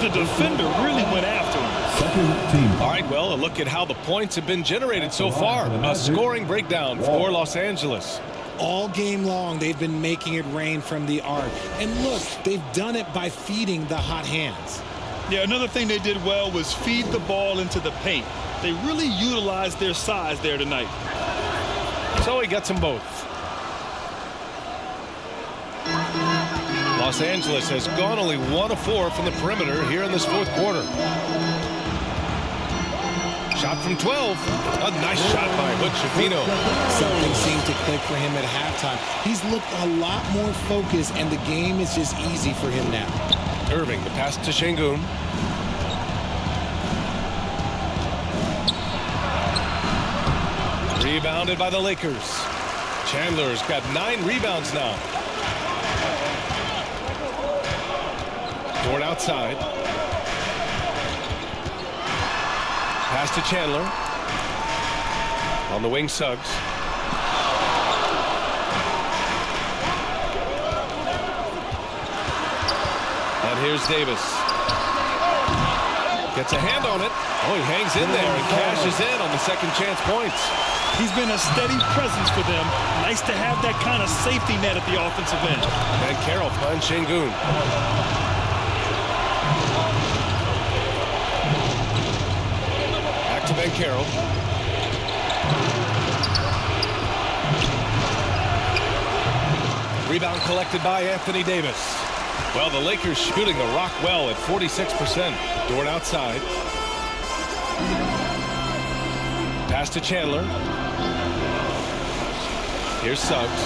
J: the defender really went after him.
H: All right, well, a look at how the points have been generated so far. A scoring breakdown for Los Angeles.
I: All game long, they've been making it rain from the arc. And look, they've done it by feeding the hot hands.
J: Yeah, another thing they did well was feed the ball into the paint. They really utilized their size there tonight.
H: So he gets them both. Los Angeles has gone only 1 of 4 from the perimeter here in this fourth quarter. Shot from 12. A nice shot by Hood Schifino.
I: Something seemed to click for him at halftime. He's looked a lot more focused, and the game is just easy for him now.
H: Irving, the pass to Şengün. Rebounded by the Lakers. Chandler's got 9 rebounds now. Dort outside. Pass to Chandler. On the wing, Suggs. And here's Davis. Gets a hand on it. Oh, he hangs in there and cashes in on the second chance points.
J: He's been a steady presence for them. Nice to have that kind of safety net at the offensive end.
H: And Carroll finds Şengün. Back to Banchero. Rebound collected by Anthony Davis. Well, the Lakers shooting the rock well at 46%. Dort outside. Pass to Chandler. Here's Suggs.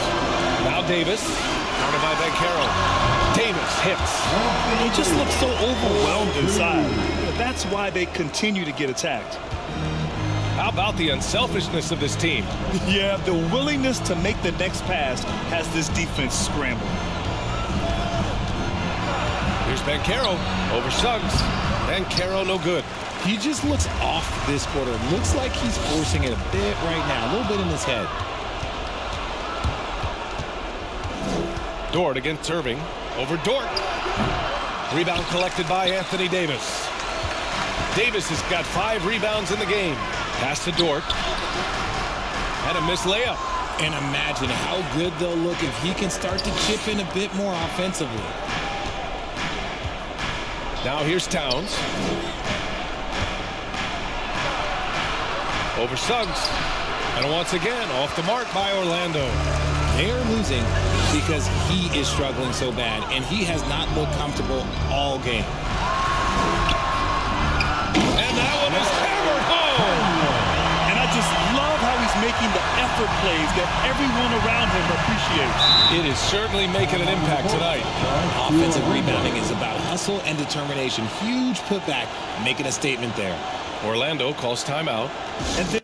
H: Now Davis. Countered by Banchero. Davis hits.
J: They just look so overwhelmed inside. That's why they continue to get attacked.
H: How about the unselfishness of this team?
J: Yeah, the willingness to make the next pass has this defense scrambled.
H: Here's Banchero over Suggs. Banchero no good.
I: He just looks off this quarter. Looks like he's forcing it a bit right now, a little bit in his head.
H: Dort against Irving. Over Dort. Rebound collected by Anthony Davis. Davis has got 5 rebounds in the game. Pass to Dort. And a missed layup.
I: And imagine how good they'll look if he can start to chip in a bit more offensively.
H: Now here's Towns. Over Suggs. And once again, off the mark by Orlando.
I: They are losing because he is struggling so bad, and he has not looked comfortable all game.
H: And that one is hammered home.
J: And I just love how he's making the effort plays that everyone around him appreciates.
H: It is certainly making an impact tonight.
I: Offensive rebounding is about hustle and determination. Huge putback, making a statement there.
H: Orlando calls timeout.
J: And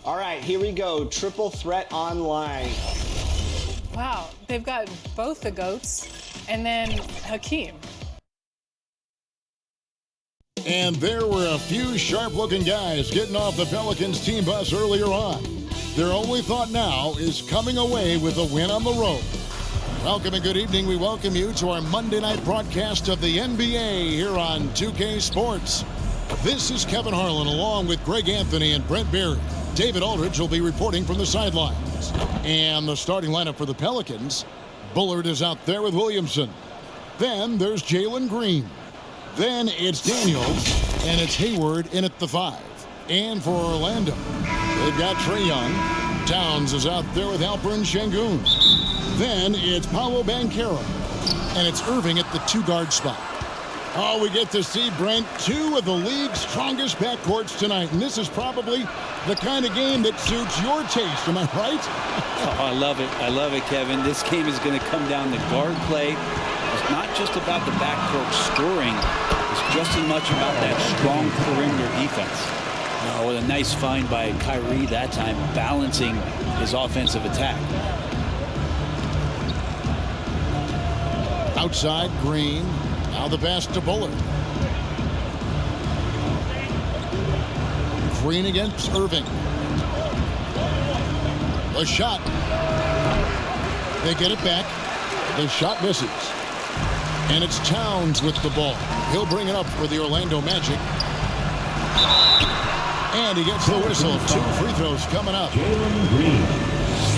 K: All right, here we go. Triple Threat Online.
A: Wow, they've got both the GOATs and then Hakeem.
B: And there were a few sharp-looking guys getting off the Pelicans team bus earlier on. Their only thought now is coming away with a win on the road. Welcome and good evening. We welcome you to our Monday night broadcast of the NBA here on 2K Sports. This is Kevin Harlan along with Greg Anthony and Brent Barry. David Aldridge will be reporting from the sidelines. And the starting lineup for the Pelicans. Bullard is out there with Williamson. Then there's Jalen Green. Then it's Daniels, and it's Hayward in at the 5. And for Orlando, they've got Trae Young. Towns is out there with Alperen Şengün. Then it's Paolo Banchero, and it's Irving at the 2-guard spot. Oh, we get to see, Brent, two of the league's strongest backcourts tonight, and this is probably the kind of game that suits your taste. Am I right?
L: Oh, I love it. I love it, Kevin. This game is going to come down to guard play. It's not just about the backcourt scoring. It's just as much about that strong perimeter defense. Oh, with a nice find by Kyrie that time, balancing his offensive attack.
B: Outside, Green. Now the pass to Bullard. Green against Irving. The shot. They get it back. The shot misses. And it's Towns with the ball. He'll bring it up for the Orlando Magic. And he gets the whistle. 2 free throws coming up.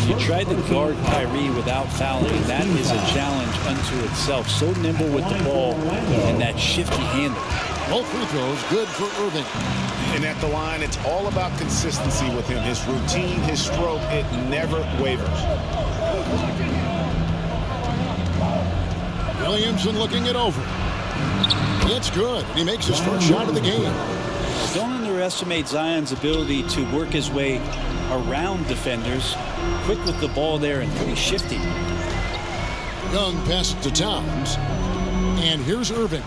L: You tried to guard Kyrie without fouling. That is a challenge unto itself. So nimble with the ball and that shifty handle.
B: Both free throws good for Irving.
F: And at the line, it's all about consistency with him. His routine, his stroke, it never wavers.
B: Williamson looking it over. It's good. He makes his first shot of the game.
L: Don't underestimate Zion's ability to work his way around defenders. Quick with the ball there and pretty shifty.
B: Young passes to Towns. And here's Irving.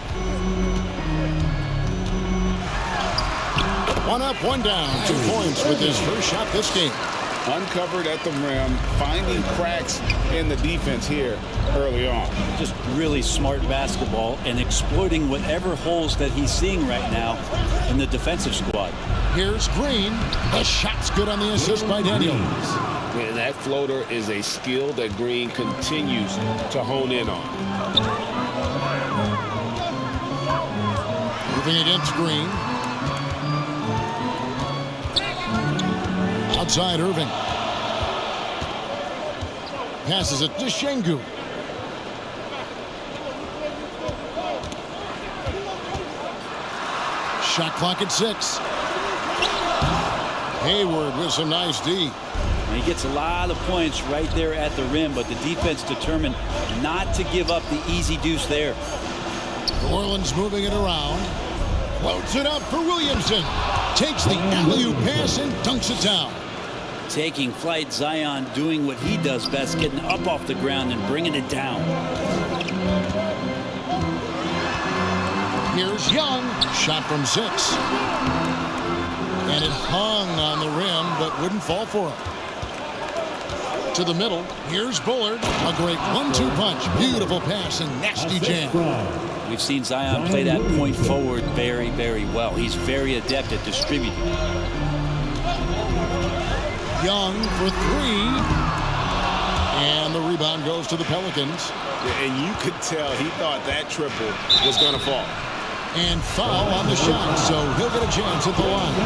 B: One up, one down. 2 points with his first shot this game.
D: Uncovered at the rim, finding cracks in the defense here early on.
L: Just really smart basketball and exploiting whatever holes that he's seeing right now in the defensive squad.
B: Here's Green. The shot's good on the assist by Daniels.
D: And that floater is a skill that Green continues to hone in on.
B: Moving against Green. Outside Irving. Passes it to Şengün. Shot clock at 6. Hayward with some nice D.
L: And he gets a lot of points right there at the rim, but the defense determined not to give up the easy deuce there.
B: New Orleans moving it around. Floats it up for Williamson. Takes the alley-oop pass and dunks it down.
L: Taking flight, Zion doing what he does best, getting up off the ground and bringing it down.
B: Here's Young. Shot from 6. And it hung on the rim, but wouldn't fall for him. To the middle. Here's Bullard. A great 1-2 punch. Beautiful pass and nasty jam.
L: We've seen Zion play that point forward very, very well. He's very adept at distributing.
B: Young for 3. And the rebound goes to the Pelicans.
D: And you could tell he thought that triple was going to fall.
B: And foul on the shot, so he'll get a chance at the line.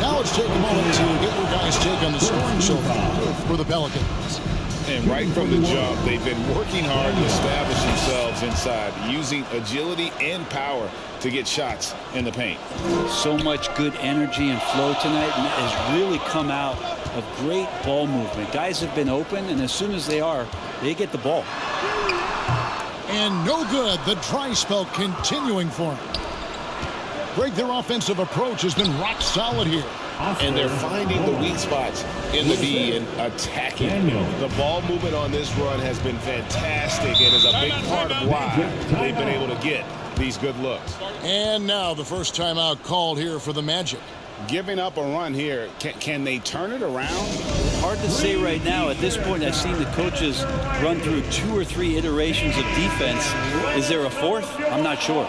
B: Now let's take a moment to get your guys' take on the scoring so far for the Pelicans.
D: And right from the jump, they've been working hard to establish themselves inside, using agility and power to get shots in the paint.
L: So much good energy and flow tonight, and that has really come out of great ball movement. Guys have been open, and as soon as they are, they get the ball.
B: And no good. The dry spell continuing for them. Greg, their offensive approach has been rock solid here.
D: And they're finding the weak spots in the D and attacking. The ball movement on this run has been fantastic and is a big part of why they've been able to get these good looks.
B: And now the first timeout called here for the Magic.
D: Giving up a run here, can they turn it around?
L: Hard to say right now. At this point, I've seen the coaches run through 2 or 3 iterations of defense. Is there a 4th? I'm not sure.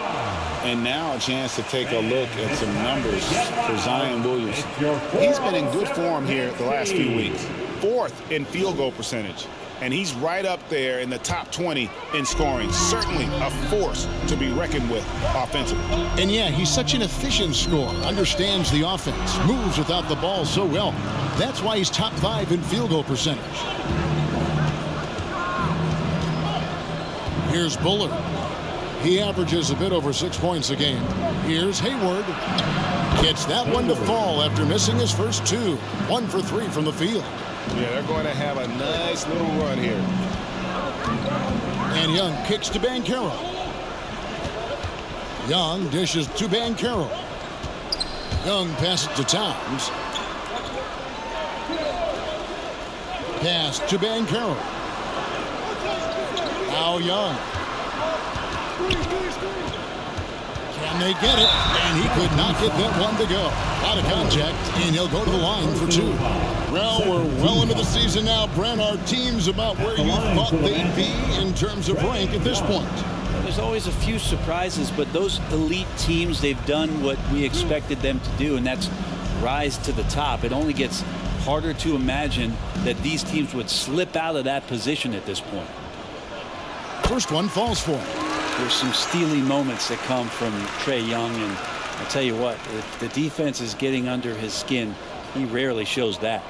D: And now a chance to take a look at some numbers for Zion Williamson. He's been in good form here the last few weeks. 4th in field goal percentage. And he's right up there in the top 20 in scoring. Certainly a force to be reckoned with offensively.
B: And yeah, he's such an efficient scorer. Understands the offense. Moves without the ball so well. That's why he's top 5 in field goal percentage. Here's Bullard. He averages a bit over 6 points a game. Here's Hayward. Gets that one to fall after missing his first 2. 1 for 3 from the field.
D: Yeah, they're going to have a nice little run here.
B: And Young kicks to Banchero. Young dishes to Banchero. Young passes to Towns. Pass to Banchero. Now Young. Can they get it? And he could not get that one to go. Out of contact, and he'll go to the line for 2. Well, we're well into the season now, Brent. Our team's about where you thought they'd be in terms of rank at this point.
L: There's always a few surprises, but those elite teams, they've done what we expected them to do, and that's rise to the top. It only gets harder to imagine that these teams would slip out of that position at this point.
B: First one falls for him.
L: There's some steely moments that come from Trae Young, and I'll tell you what, if the defense is getting under his skin, he rarely shows that.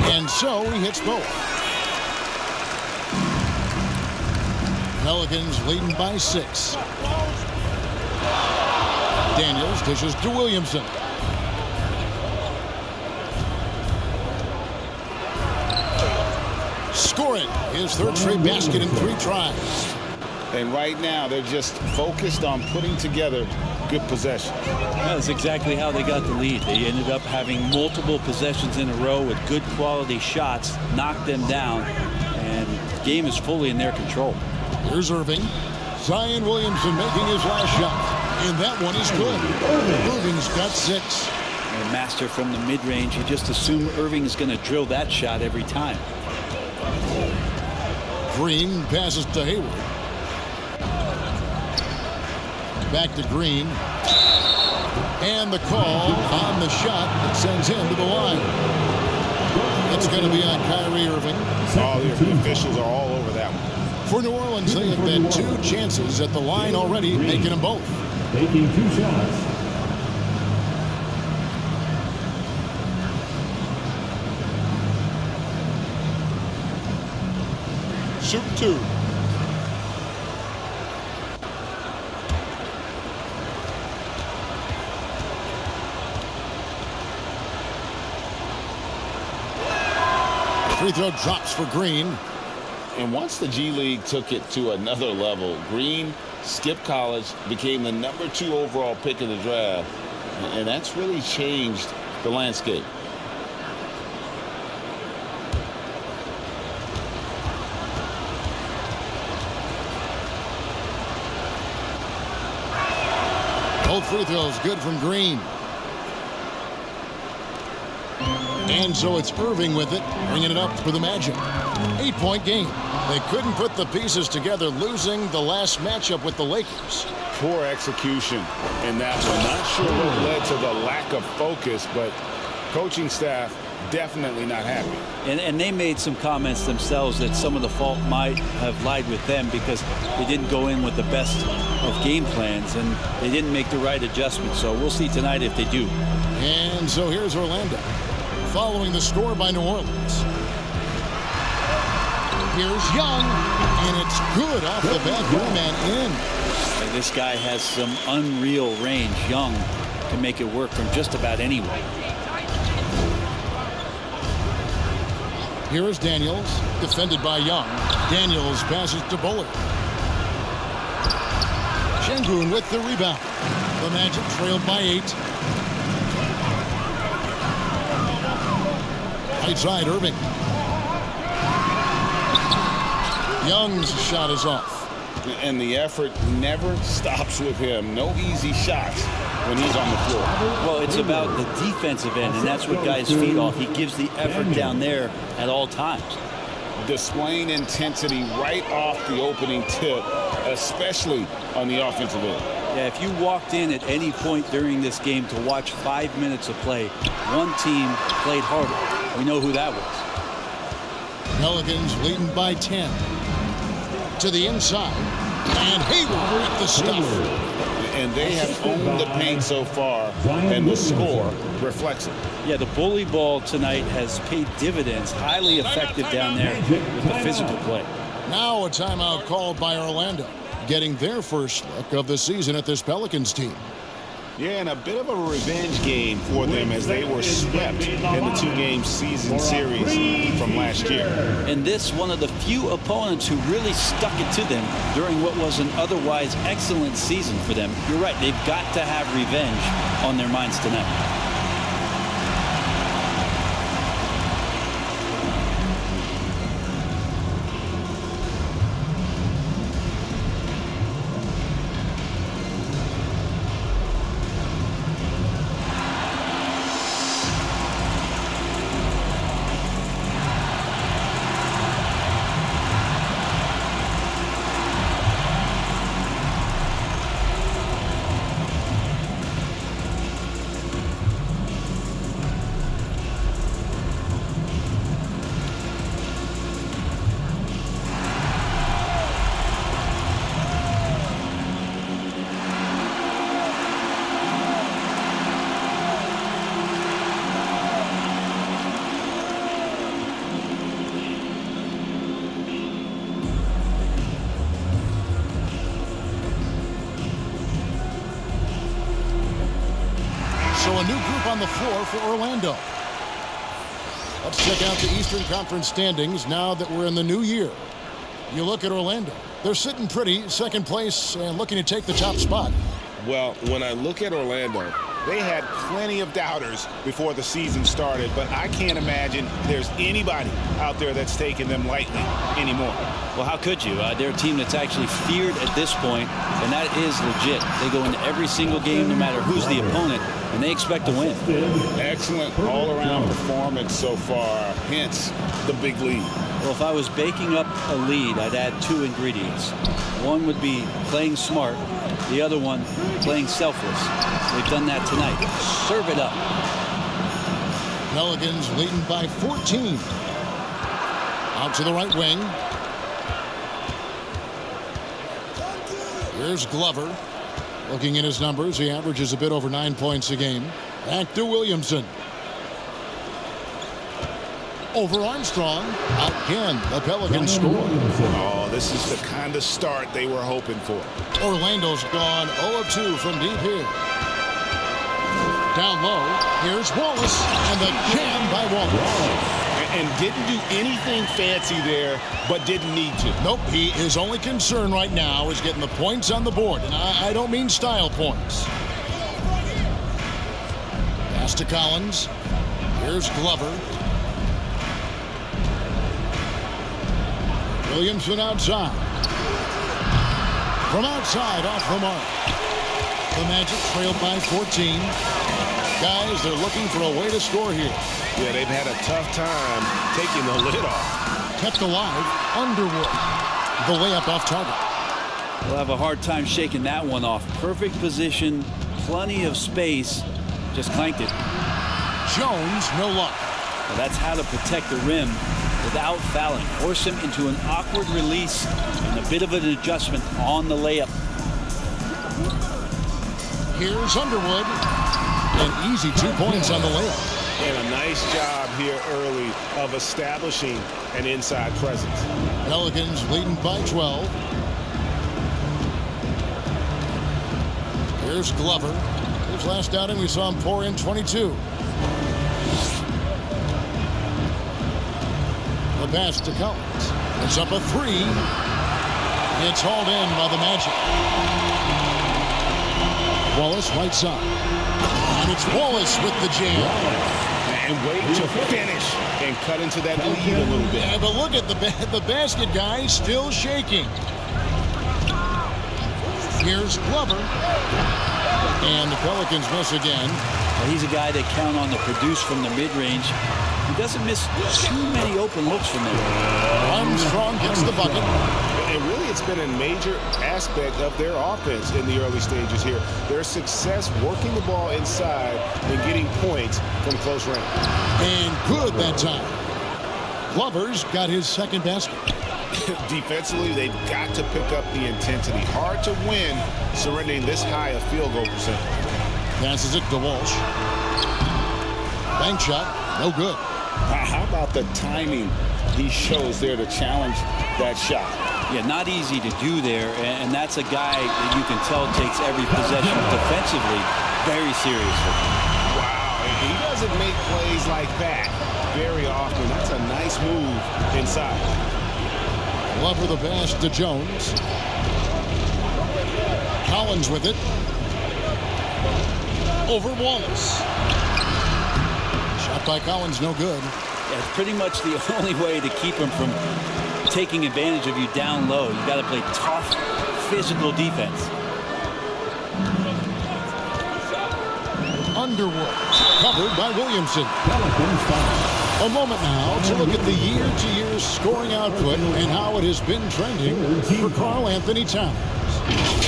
B: And so he hits both. Pelicans leading by 6. Daniels dishes to Williamson. scoring his third straight basket in 3 tries.
D: And right now, they're just focused on putting together good possession.
L: That's exactly how they got the lead. They ended up having multiple possessions in a row with good quality shots, knocked them down, and the game is fully in their control.
B: Here's Irving. Zion Williamson making his last shot, and that one is good. Irving's got 6.
L: A master from the mid-range. You just assume Irving is going to drill that shot every time.
B: Green passes to Hayward. Back to Green. And the call on the shot that sends him to the line. It's going to be on Kyrie Irving.
D: All the officials are all over that one.
B: For New Orleans, they have had 2 chances at the line already, making them both.
E: Taking 2 shots.
B: Shoot 2. Free throw drops for Green.
D: And once the G League took it to another level, Green skipped college, became the number 2 overall pick of the draft, and that's really changed the landscape.
B: Both free throws good from Green. And so it's Irving with it, bringing it up for the Magic. 8-point game. They couldn't put the pieces together, losing the last matchup with the Lakers.
D: Poor execution in that one. Not sure what led to the lack of focus, but coaching staff definitely not happy.
L: And they made some comments themselves that some of the fault might have lied with them because they didn't go in with the best of game plans and they didn't make the right adjustments. So we'll see tonight if they do.
B: And so here's Orlando, following the score by New Orleans. Here's Young, and it's good off the bat, rim and in.
L: And this guy has some unreal range. Young can make it work from just about anywhere.
B: Here is Daniels, defended by Young. Daniels passes to Bullard. Şengün with the rebound. The Magic trailed by 8. Right side, Irving. Young's shot is off.
D: And the effort never stops with him. No easy shots when he's on the floor.
L: Well, it's about the defensive end, and that's what guys feed off. He gives the effort down there at all times.
D: Displaying intensity right off the opening tip, especially on the offensive end.
L: Yeah, if you walked in at any point during this game to watch 5 minutes of play, one team played harder. We know who that was.
B: Pelicans leading by 10. To the inside. And Hayward with the stuff.
D: And they have owned the paint so far, and the score reflects it.
L: Yeah, the bully ball tonight has paid dividends. Highly effective down there with the physical play.
B: Now a timeout called by Orlando, getting their first look of the season at this Pelicans team.
D: Yeah, and a bit of a revenge game for them as they were swept in the 2-game season series from last year.
L: And this one of the few opponents who really stuck it to them during what was an otherwise excellent season for them. You're right, they've got to have revenge on their minds tonight.
B: So a new group on the floor for Orlando. Let's check out the Eastern Conference standings now that we're in the new year. You look at Orlando. They're sitting pretty, second place, and looking to take the top spot.
F: Well, when I look at Orlando, they had plenty of doubters before the season started, but I can't imagine there's anybody out there that's taking them lightly anymore.
L: Well, how could you? They're a team that's actually feared at this point, and that is legit. They go into every single game, no matter who's the opponent, and they expect to win.
D: Excellent all-around performance so far, hence the big lead.
L: Well, if I was baking up a lead, I'd add two ingredients. One would be playing smart. The other one, playing selfless. They've done that tonight. Serve it up.
B: Pelicans leading by 14. Out to the right wing. Here's Glover. Looking at his numbers, he averages a bit over 9 points a game. Back to Williamson. Over Armstrong. Again, the Pelicans score.
D: Oh, this is the kind of start they were hoping for.
B: Orlando's gone 0 of 2 from deep here. Down low, here's Wallace, and the jam by Wallace.
D: And didn't do anything fancy there, but didn't need to.
B: Nope, his only concern right now is getting the points on the board, and I don't mean style points. Pass to Collins. Here's Glover. Williamson outside. From outside, off the mark. The Magic trailed by 14. Guys, they're looking for a way to score here.
F: Yeah, they've had a tough time taking the lid off.
B: Kept alive, Underwood. The layup off target.
L: We'll have a hard time shaking that one off. Perfect position, plenty of space. Just clanked it.
B: Jones, no luck.
L: Well, that's how to protect the rim without fouling. Force him into an awkward release and a bit of an adjustment on the layup.
B: Here's Underwood. An easy 2 points on the layup.
F: And a nice job here early of establishing an inside presence.
B: Pelicans leading by 12. Here's Glover. His last outing, we saw him pour in 22. The pass to Collins. It's up a 3. It's hauled in by the Magic. Wallace right side. And it's Wallace with the jam.
D: And wait to finish and cut into that lead a little bit.
B: Yeah, but look at the basket guy still shaking. Here's Glover. And the Pelicans miss again.
L: Well, he's a guy they count on to produce from the mid-range. He doesn't miss too many open looks from there.
B: Armstrong gets the bucket.
F: And really, it's been a major aspect of their offense in the early stages here. Their success working the ball inside and getting points from close range.
B: And good that time. Glover's got his second basket.
F: Defensively, they've got to pick up the intensity. Hard to win surrendering this high a field goal percentage.
B: Passes it to Walsh. Bank shot, no good.
D: How about the timing he shows there to challenge that shot?
L: Yeah, not easy to do there, and that's a guy that you can tell takes every possession defensively very seriously.
F: Wow, and he doesn't make plays like that very often. That's a nice move inside.
B: Glover the pass to Jones. Collins with it. Over Wallace. Shot by Collins, no good.
L: That's pretty much the only way to keep him from taking advantage of you down low. You got to play tough, physical defense.
B: Underwood, covered by Williamson. A moment now to look at the year-to-year scoring output and how it has been trending for Karl-Anthony Towns.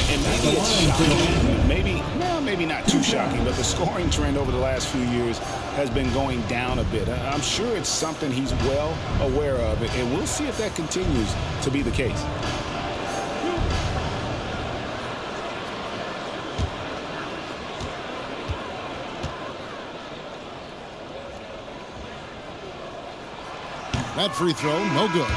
D: And maybe it's shocking. Maybe not too shocking, but the scoring trend over the last few years has been going down a bit. I'm sure it's something he's well aware of, and we'll see if that continues to be the case.
B: That free throw, no good.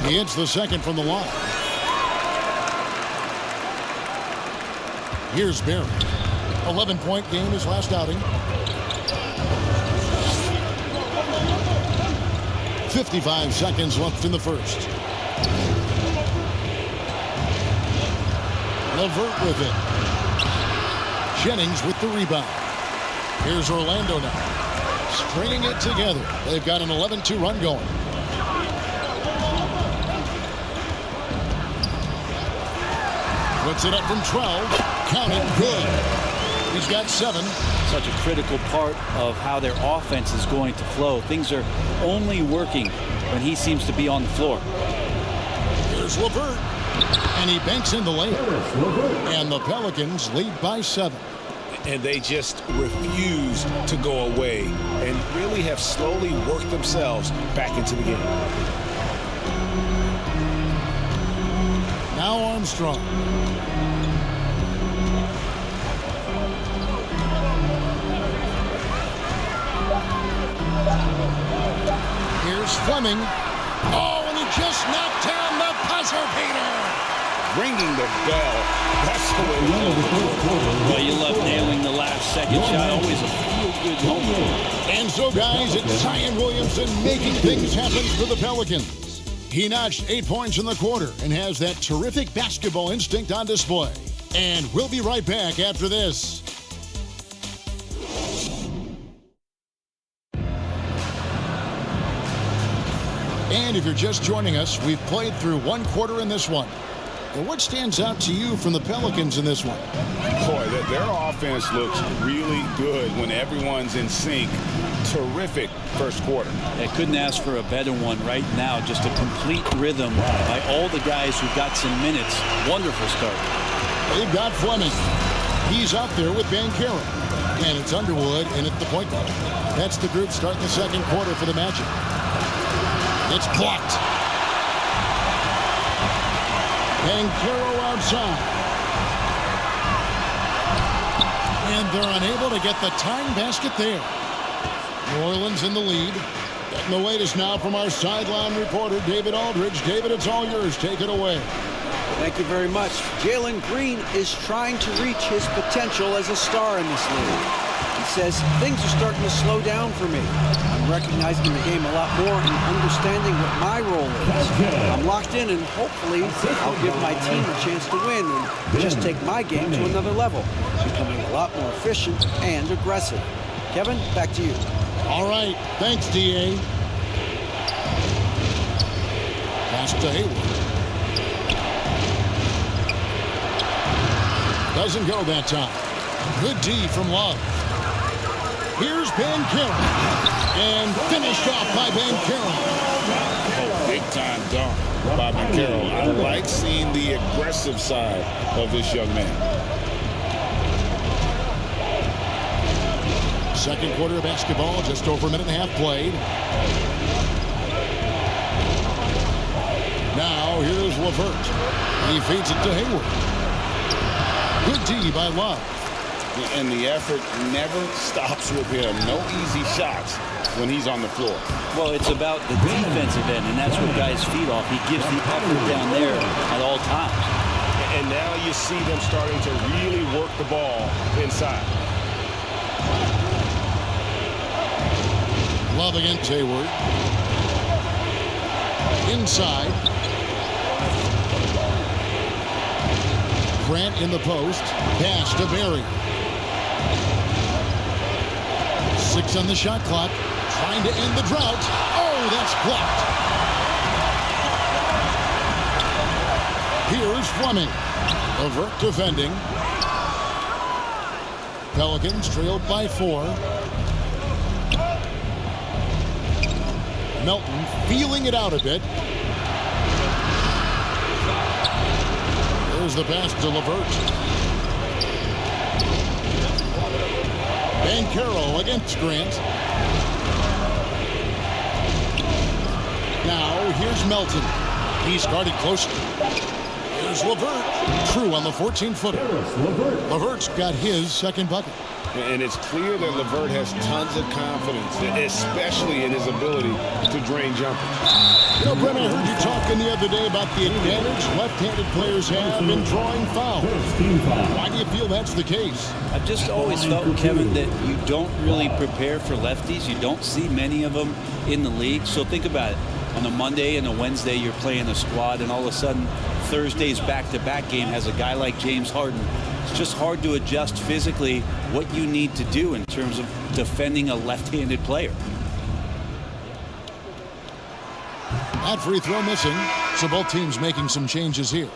B: He hits the second from the line. Here's Barry. 11-point game his last outing. 55 seconds left in the first. LeVert with it. Jennings with the rebound. Here's Orlando now. Stringing it together. They've got an 11-2 run going. Puts it up from 12. Count it. Good. He's got 7.
L: Such a critical part of how their offense is going to flow. Things are only working when he seems to be on the floor.
B: Here's LeVert. And he banks in the layup. And the Pelicans lead by 7.
F: And they just refuse to go away and really have slowly worked themselves back into the game.
B: Now Armstrong. Here's Fleming. Oh, and he just knocked down the buzzer beater.
D: Ringing the bell. That's the way to go.
L: Well, you love nailing the last second shot. Always a feel-good moment.
B: And so, guys, it's Zion Williamson making things happen for the Pelicans. He notched 8 points in the quarter and has that terrific basketball instinct on display. And we'll be right back after this. And if you're just joining us, we've played through one quarter in this one. And what stands out to you from the Pelicans in this one?
D: Boy, their offense looks really good when everyone's in sync. Terrific first quarter.
L: I couldn't ask for a better one right now. Just a complete rhythm by all the guys who got some minutes. Wonderful start.
B: They've got Fleming. He's out there with Banchero. And it's Underwood in at the point guard. That's the group starting the second quarter for the Magic. It's blocked. Banchero outside. And they're unable to get the tying basket there. New Orleans in the lead. Getting the latest now from our sideline reporter, David Aldridge. David, it's all yours. Take it away.
G: Thank you very much. Jalen Green is trying to reach his potential as a star in this league. He says, things are starting to slow down for me. I'm recognizing the game a lot more and understanding what my role is. I'm locked in, and hopefully I'll give my team a chance to win and just take my game to another level, becoming a lot more efficient and aggressive. Kevin, back to you.
B: All right. Thanks, D.A. Pass to Hayward. Doesn't go that time. Good D from Love. Here's Banchero. And finished off by Banchero.
D: Oh, big-time dunk by Banchero. I like seeing the aggressive side of this young man.
B: Second quarter of basketball, just over a minute and a half played. Now here's LeVert. He feeds it to Hayward. Good D by Love.
D: And the effort never stops with him. No easy shots when he's on the floor.
L: Well, it's about the defensive end, and that's what guys feed off. He gives the effort down there at all times.
F: And now you see them starting to really work the ball inside.
B: Love against Hayward. Inside. Grant in the post. Pass to Barry. 6 on the shot clock. Trying to end the drought. Oh, that's blocked. Here's Fleming. LeVert defending. Pelicans trailed by 4. Melton feeling it out a bit. There's the pass to LeVert. Banchero against Grant. Now here's Melton. He's guarded closely. Here's LeVert. True on the 14-footer. LeVert's got his second bucket.
D: And it's clear that LeVert has tons of confidence, especially in his ability to drain jumpers.
B: You know, Brent, I heard you talking the other day about the advantage left-handed players have in drawing fouls. Why do you feel that's the case?
L: I've just always felt, Kevin, that you don't really prepare for lefties. You don't see many of them in the league. So think about it. On a Monday and a Wednesday, you're playing a squad, and all of a sudden, Thursday's back-to-back game has a guy like James Harden. It's just hard to adjust physically what you need to do in terms of defending a left-handed player.
B: That free throw missing, so both teams making some changes here.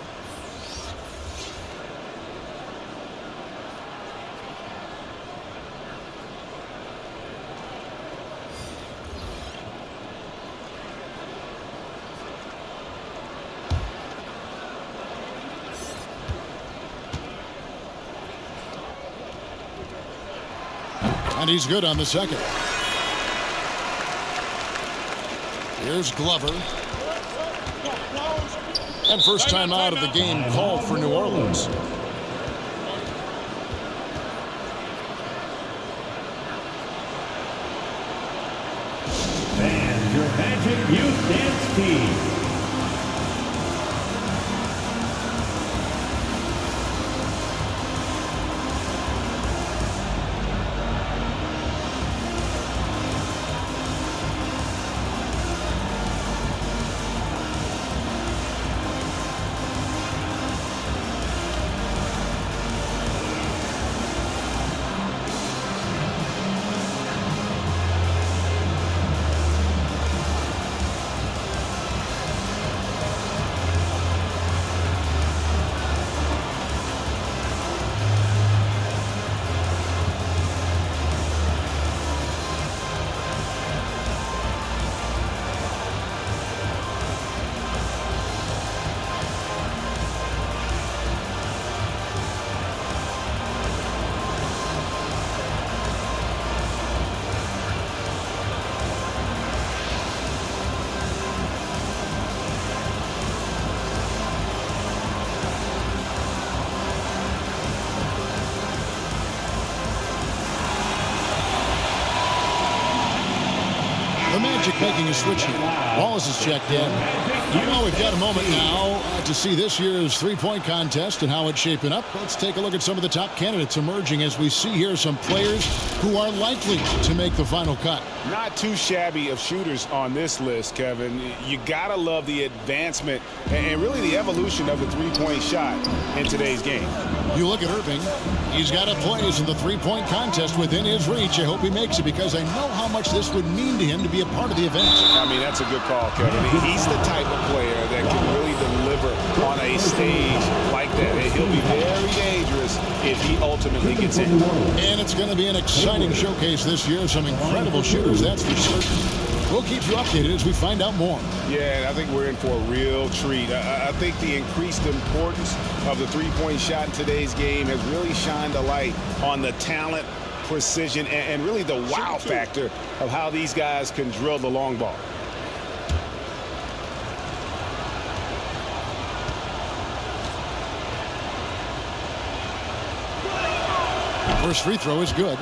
B: And he's good on the second. Here's Glover. And first time out of the game called for New Orleans.
E: And your Magic Youth Dance Team.
B: Magic making a switch here. Wallace is checked in. Well, we've got a moment now to see this year's three-point contest and how it's shaping up. Let's take a look at some of the top candidates emerging as we see here some players who are likely to make the final cut.
D: Not too shabby of shooters on this list, Kevin. You gotta love the advancement and really the evolution of the three-point shot in today's game.
B: You look at Irving. He's got a plays in the three-point contest within his reach. I hope he makes it because I know how much this would mean to him to be a part of the event.
D: I mean, that's a good call, Kevin. He's the type of player that can really deliver on a stage like that. And he'll be very dangerous if he ultimately gets in.
B: And it's going to be an exciting showcase this year. Some incredible shooters, that's for certain. We'll keep you updated as we find out more.
D: Yeah, I think we're in for a real treat. I think the increased importance of the three-point shot in today's game has really shined a light on the talent, precision, and really the wow factor of how these guys can drill the long ball.
B: First free throw is good.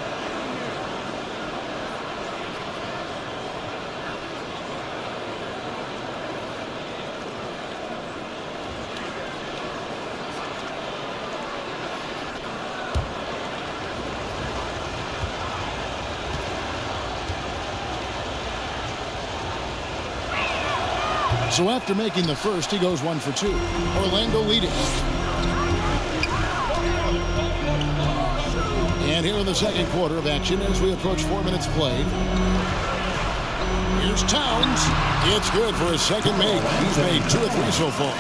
B: So after making the first, he goes 1 for 2. Orlando leading. And here in the second quarter of action as we approach 4 minutes played. Here's Towns. It's good for his second make. He's made 2 or 3 so far.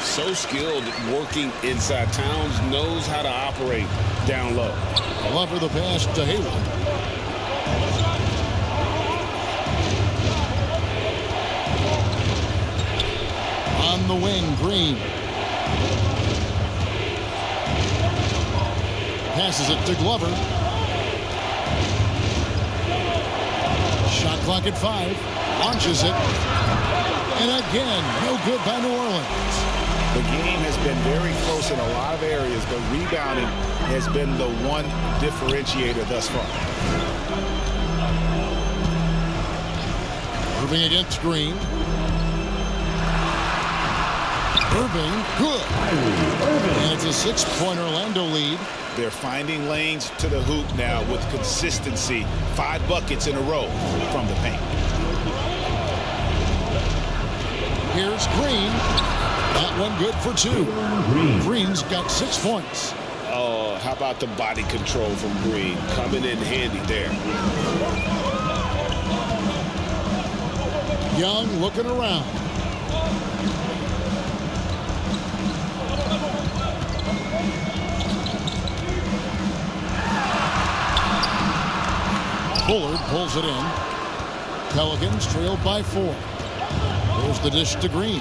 D: So skilled working inside. Towns knows how to operate down low.
B: Glover the pass to Hayward. On the wing, Green. Passes it to Glover. Shot clock at 5. Launches it. And again, no good by New Orleans.
D: The game has been very close in a lot of areas, but rebounding has been the one differentiator thus far.
B: Irving against Green. Irving, good. And it's a 6-point Orlando lead.
D: They're finding lanes to the hoop now with consistency. 5 buckets in a row from the paint.
B: Here's Green. That one good for 2. Green's got 6 points.
D: Oh, how about the body control from Green? Coming in handy there.
B: Young looking around. Bullard pulls it in. Pelicans trailed by 4. There's the dish to Green.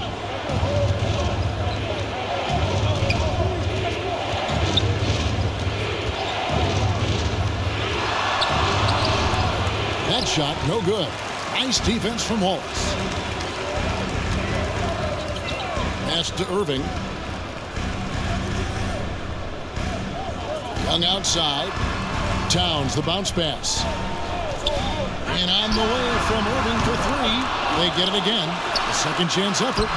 B: That shot, no good. Nice defense from Wallace. Pass to Irving. Young outside. Towns, the bounce pass. And on the way from Irving for 3. They get it again. A second chance effort.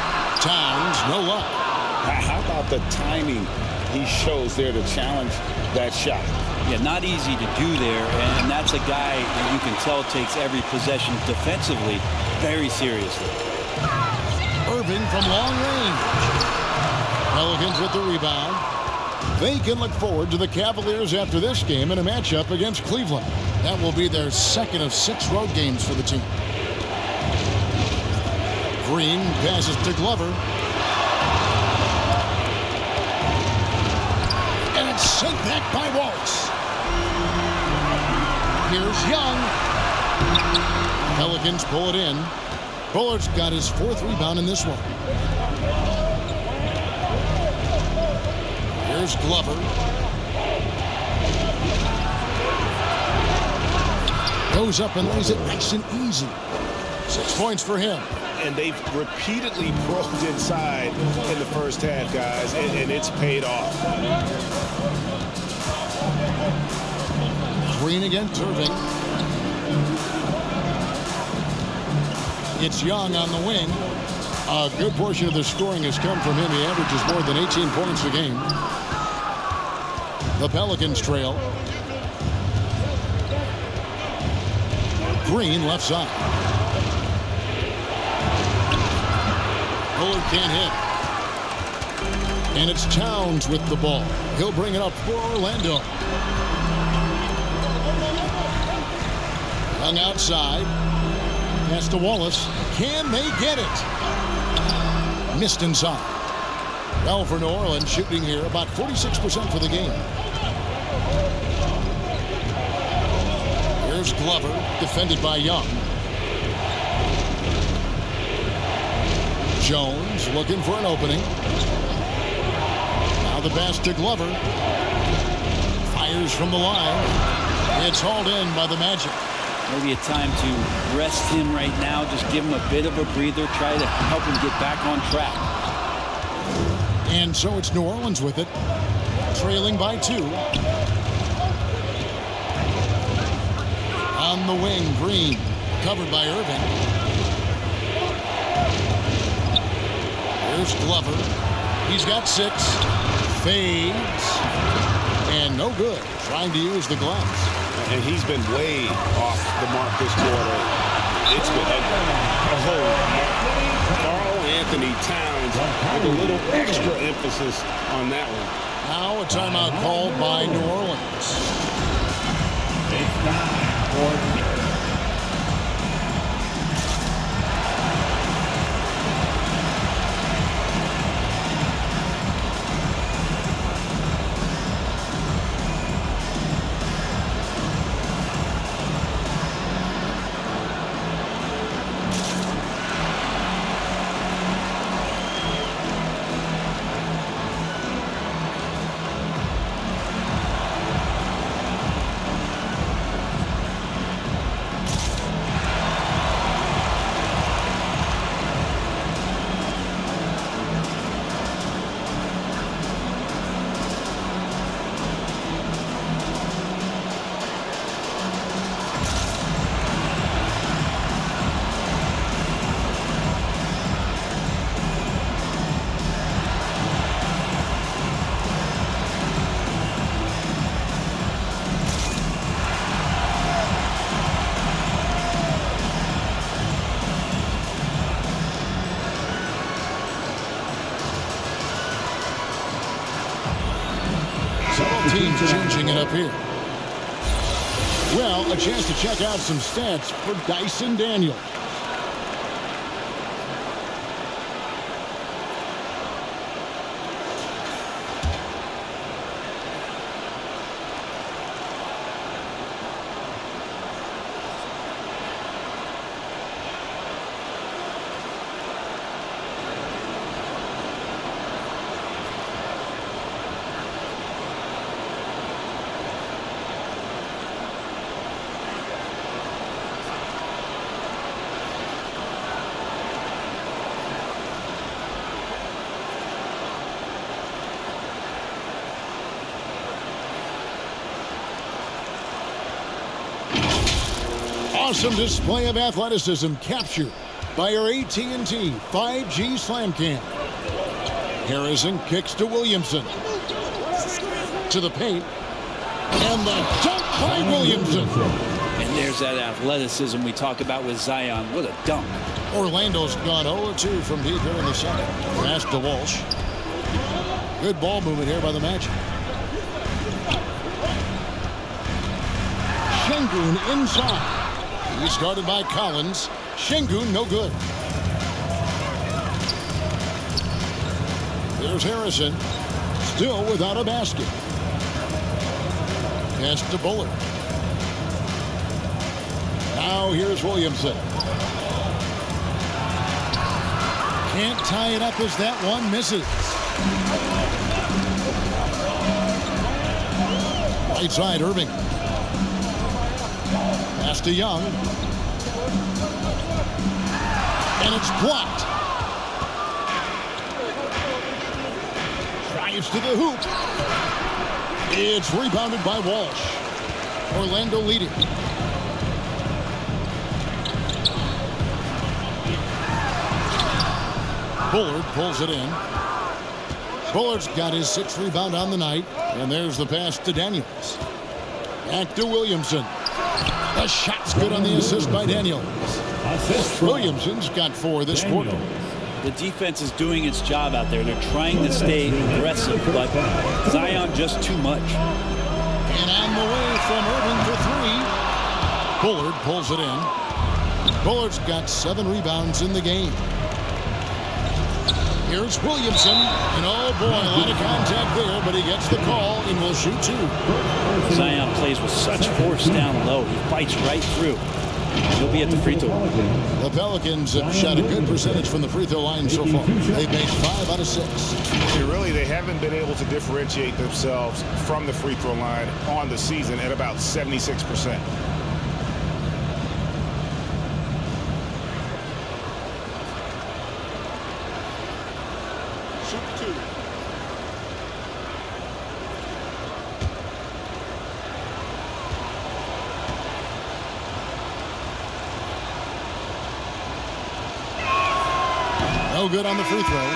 B: Towns, no luck.
D: How about the timing he shows there to challenge that shot?
L: Yeah, not easy to do there, and that's a guy that you can tell takes every possession defensively very seriously.
B: Irving from long range. Pelicans with the rebound. They can look forward to the Cavaliers after this game in a matchup against Cleveland. That will be their second of 6 road games for the team. Green passes to Glover. And it's sent back by Wallace. Here's Young. Pelicans pull it in. Bullard's got his 4th rebound in this one. Here's Glover. Goes up and lays it nice and easy. 6 points for him.
F: And they've repeatedly probed inside in the first half, guys, and it's paid off.
B: Green against Irving. It's Young on the wing. A good portion of the scoring has come from him. He averages more than 18 points a game. The Pelicans trail. Green left side. Bullard can't hit. And it's Towns with the ball. He'll bring it up for Orlando. Young outside. Pass to Wallace. Can they get it? Missed inside. Well, for New Orleans, shooting here about 46% for the game. Here's Glover, defended by Young. Jones looking for an opening. Now the pass to Glover. Fires from the line. It's hauled in by the Magic.
L: Maybe a time to rest him right now. Just give him a bit of a breather. Try to help him get back on track.
B: And so it's New Orleans with it. Trailing by 2. On the wing, Green. Covered by Irving. Here's Glover. He's got 6. Fades. And no good. Trying to use the glass.
F: And he's been way off the mark this quarter. It's been ugly. Karl Anthony Towns with a little extra emphasis on that one.
B: Now a timeout called by New Orleans.
E: It's time for
B: Changing it up here. Well, a chance to check out some stats for Dyson Daniels. Awesome display of athleticism captured by our AT&T 5G Slam Cam. Harrison kicks to Williamson. To the paint. And the dunk by Williamson.
L: And there's that athleticism we talk about with Zion. What a dunk.
B: Orlando's gone 0-2 from deep here in the second. Pass to Walsh. Good ball movement here by the Magic. Şengün inside. He's guarded by Collins. Şengün no good. There's Harrison. Still without a basket. Pass to Bullard. Now here's Williamson. Can't tie it up as that one misses. Right side, Irving. Pass to Young. And it's blocked. Drives to the hoop. It's rebounded by Walsh. Orlando leading. Bullard pulls it in. Bullard's got his 6th rebound on the night. And there's the pass to Daniels. Back to Williamson. The shot's good on the assist by Daniels. Williamson's got 4 this quarter.
L: The defense is doing its job out there. They're trying to stay aggressive, but Zion just too much.
B: And on the way from Irving for 3. Bullard pulls it in. Bullard's got 7 rebounds in the game. Here's Williamson, and oh boy, a lot of contact there, but he gets the call and will shoot 2.
L: Zion plays with such force down low. He fights right through. He'll be at the free throw line.
B: The Pelicans have shot a good percentage from the free throw line so far. They've made 5 out of 6.
D: They haven't been able to differentiate themselves from the free throw line on the season at about 76%.
B: No good on the free throw.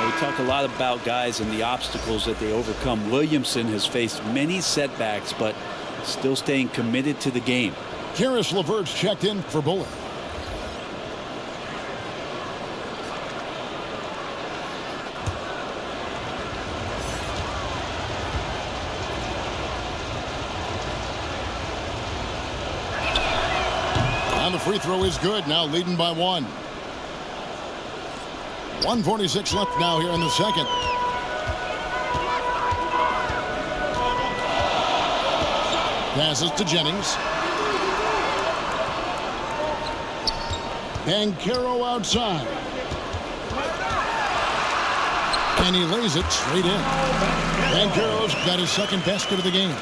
L: We talk a lot about guys and the obstacles that they overcome. Williamson has faced many setbacks, but still staying committed to the game.
B: Caris LeVert's checked in for Bullard. And the free throw is good, now leading by 1. 1:46 left now here in the second. Passes to Jennings. Banchero outside. And he lays it straight in. Banchero's got his 2nd basket of the game.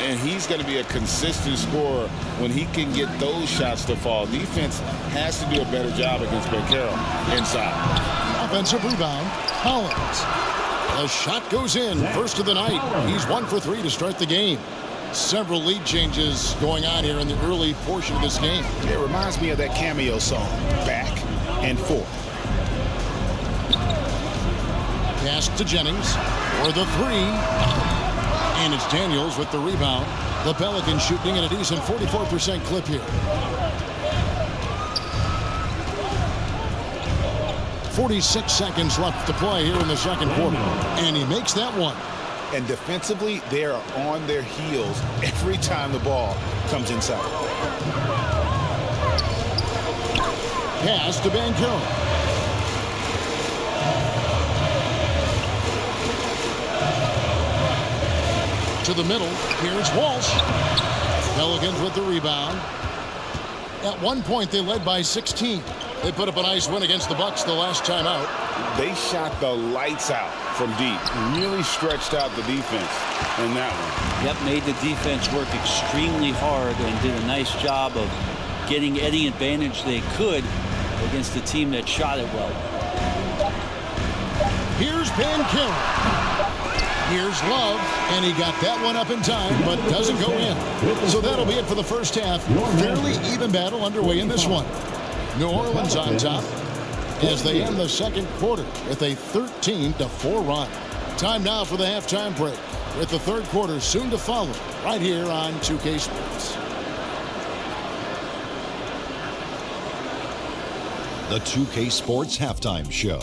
D: And he's going to be a consistent scorer when he can get those shots to fall. Defense has to do a better job against Banchero inside.
B: Offensive rebound, Collins. The shot goes in, first of the night. He's 1 for 3 to start the game. Several lead changes going on here in the early portion of this game.
D: It reminds me of that Cameo song, Back and Forth.
B: Pass to Jennings for the 3. And it's Daniels with the rebound. The Pelicans shooting at a decent 44% clip here. 46 seconds left to play here in the second quarter. And he makes that one.
D: And defensively, they are on their heels every time the ball comes inside.
B: Pass to Banchero. To the middle. Here's Walsh. Pelicans with the rebound. At one point, they led by 16. They put up a nice win against the Bucks the last time out.
D: They shot the lights out from deep. Really stretched out the defense in that one.
L: Yep, made the defense work extremely hard and did a nice job of getting any advantage they could against a team that shot it well.
B: Here's Banchero. Here's Love, and he got that one up in time, but doesn't go in. So that'll be it for the first half. Fairly even battle underway in this one. New Orleans on top as they end the second quarter with a 13-4 run. Time now for the halftime break, with the third quarter soon to follow right here on 2K Sports.
M: The 2K Sports Halftime Show.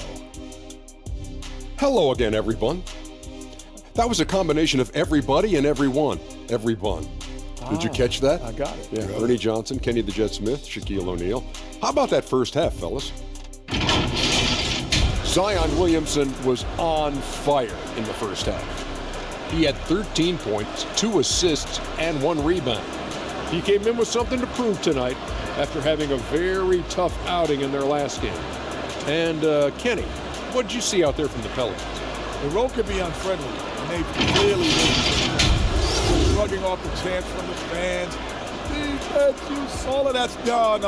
N: Hello again, everyone. That was a combination of everybody and everyone. Everyone. Did you catch that?
J: I got it.
N: Yeah, Ernie Johnson, Kenny the Jet Smith, Shaquille O'Neal. How about that first half, fellas? Zion Williamson was on fire in the first half. He had 13 points, 2 assists, and 1 rebound. He came in with something to prove tonight after having a very tough outing in their last game. And Kenny, what did you see out there from the Pelicans?
O: The role could be unfriendly, and they clearly shrugging off the chants from the fans. Defense, you saw it. That's no.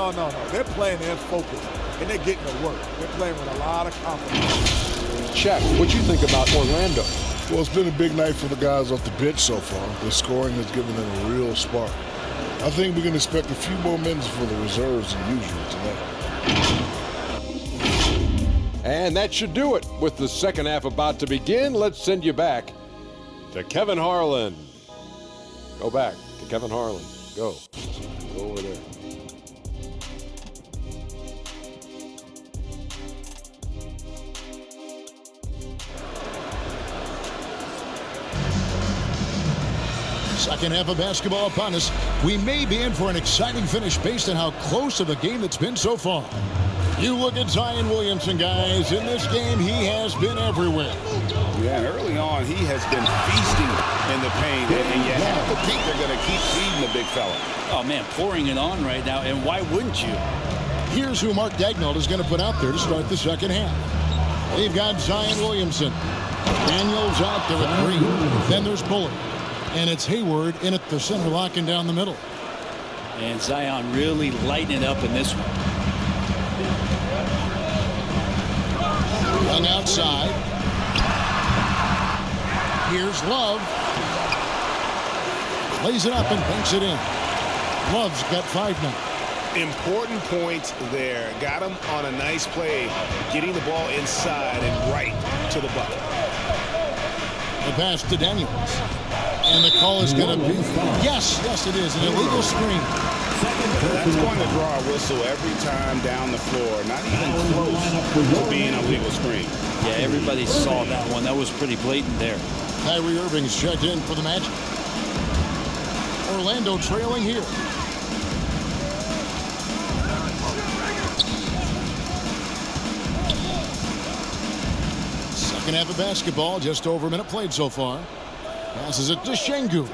O: They're playing their focus, and they're getting to work. They're playing with a lot of confidence.
N: Shaq, what you think about Orlando?
P: Well, it's been a big night for the guys off the bench so far. The scoring has given them a real spark. I think we can expect a few more minutes for the reserves than usual tonight.
N: And that should do it. With the second half about to begin, let's send you back to Kevin Harlan. Go back to Kevin Harlan. Go. Go over there.
B: Second half of basketball upon us. We may be in for an exciting finish based on how close of a game it's been so far. You look at Zion Williamson, guys. In this game, he has been everywhere.
D: Yeah, early on, he has been feasting in the paint. And you have to think they're going to keep feeding the big fella.
L: Oh, man, pouring it on right now. And why wouldn't you?
B: Here's who Mark Daigneault is going to put out there to start the second half. They've got Zion Williamson. Daniels out there with Green. Then there's Bullard. And it's Hayward in at the center, locking down the middle.
L: And Zion really lighting it up in this one.
B: Young outside. Here's Love. Lays it up and banks it in. Love's got 5 now.
D: Important points there. Got him on a nice play, getting the ball inside and right to the bucket.
B: The pass to Daniels. And the call is going to be, yes, it is, an illegal screen.
D: That's going to draw a whistle every time down the floor. Not even close to being a legal screen.
L: Yeah, everybody saw that one. That was pretty blatant there.
B: Kyrie Irving's checked in for the Magic. Orlando trailing here. Second half of basketball, just over a minute played so far. Passes it to Şengün.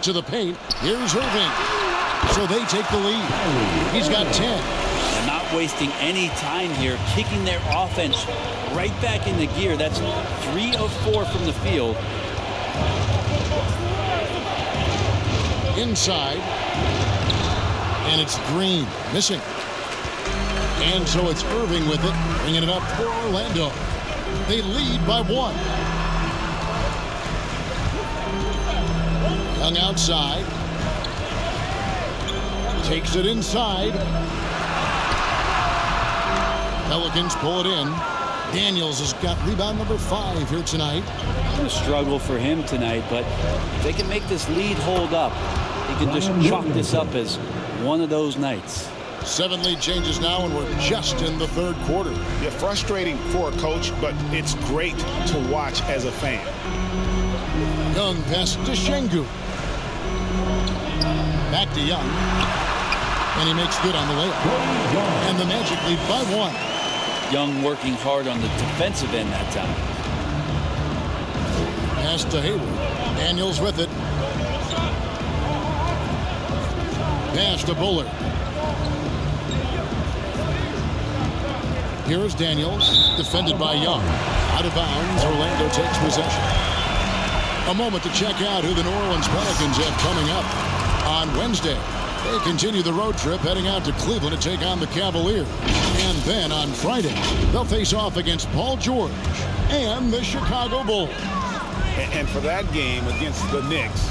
B: To the paint. Here's Irving. So they take the lead. He's got 10.
L: They're not wasting any time here, kicking their offense right back into gear. That's 3 of 4 from the field.
B: Inside. And it's Green. Missing. And so it's Irving with it, bringing it up for Orlando. They lead by 1. Young outside. Takes it inside. Pelicans pull it in. Daniels has got rebound number 5 here tonight.
L: A struggle for him tonight, but if they can make this lead hold up, he can just chalk this up as one of those nights.
B: 7 lead changes now, and we're just in the third quarter.
D: Yeah, frustrating for a coach, but it's great to watch as a fan.
B: Young pass to Şengün. Back to Young. And he makes good on the layup. And the Magic lead by 1.
L: Young working hard on the defensive end that time.
B: Pass to Hayward. Daniels with it. Pass to Bullard. Here's Daniels, defended by Young. Out of bounds, Orlando takes possession. A moment to check out who the New Orleans Pelicans have coming up on Wednesday. They continue the road trip heading out to Cleveland to take on the Cavaliers. And then on Friday, they'll face off against Paul George and the Chicago Bulls.
D: And for that game against the Knicks,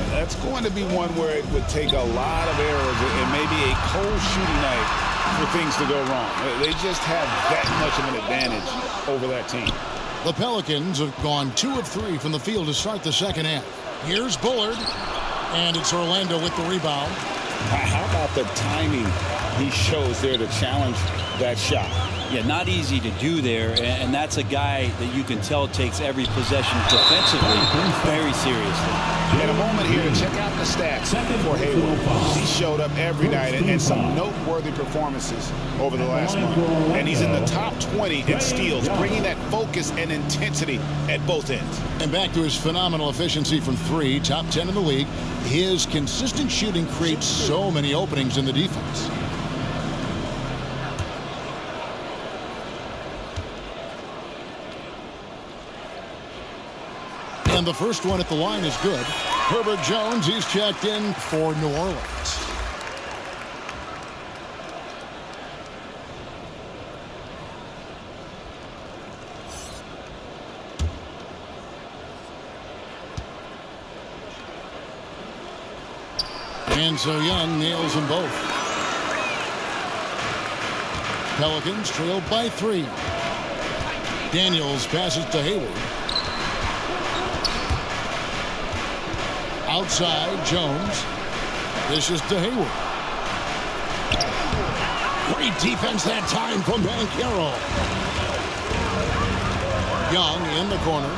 D: that's going to be one where it would take a lot of errors and maybe a cold shooting night for things to go wrong. They just have that much of an advantage over that team.
B: The Pelicans have gone 2 of 3 from the field to start the second half. Here's Bullard, and it's Orlando with the rebound.
D: How about the timing he shows there to challenge that shot?
L: Yeah, not easy to do there, and that's a guy that you can tell takes every possession defensively very seriously.
D: And a moment here to check out the stats for Hayward. He showed up every night and some noteworthy performances over the last month. And he's in the top 20 in steals, bringing that focus and intensity at both ends.
B: And back to his phenomenal efficiency from 3, top 10 in the league. His consistent shooting creates so many openings in the defense. And the first one at the line is good. Herbert Jones, he's checked in for New Orleans. And so Young nails them both. Pelicans trailed by 3. Daniels passes to Hayward. Outside, Jones. This is to Hayward. Great defense that time from Banchero. Young in the corner.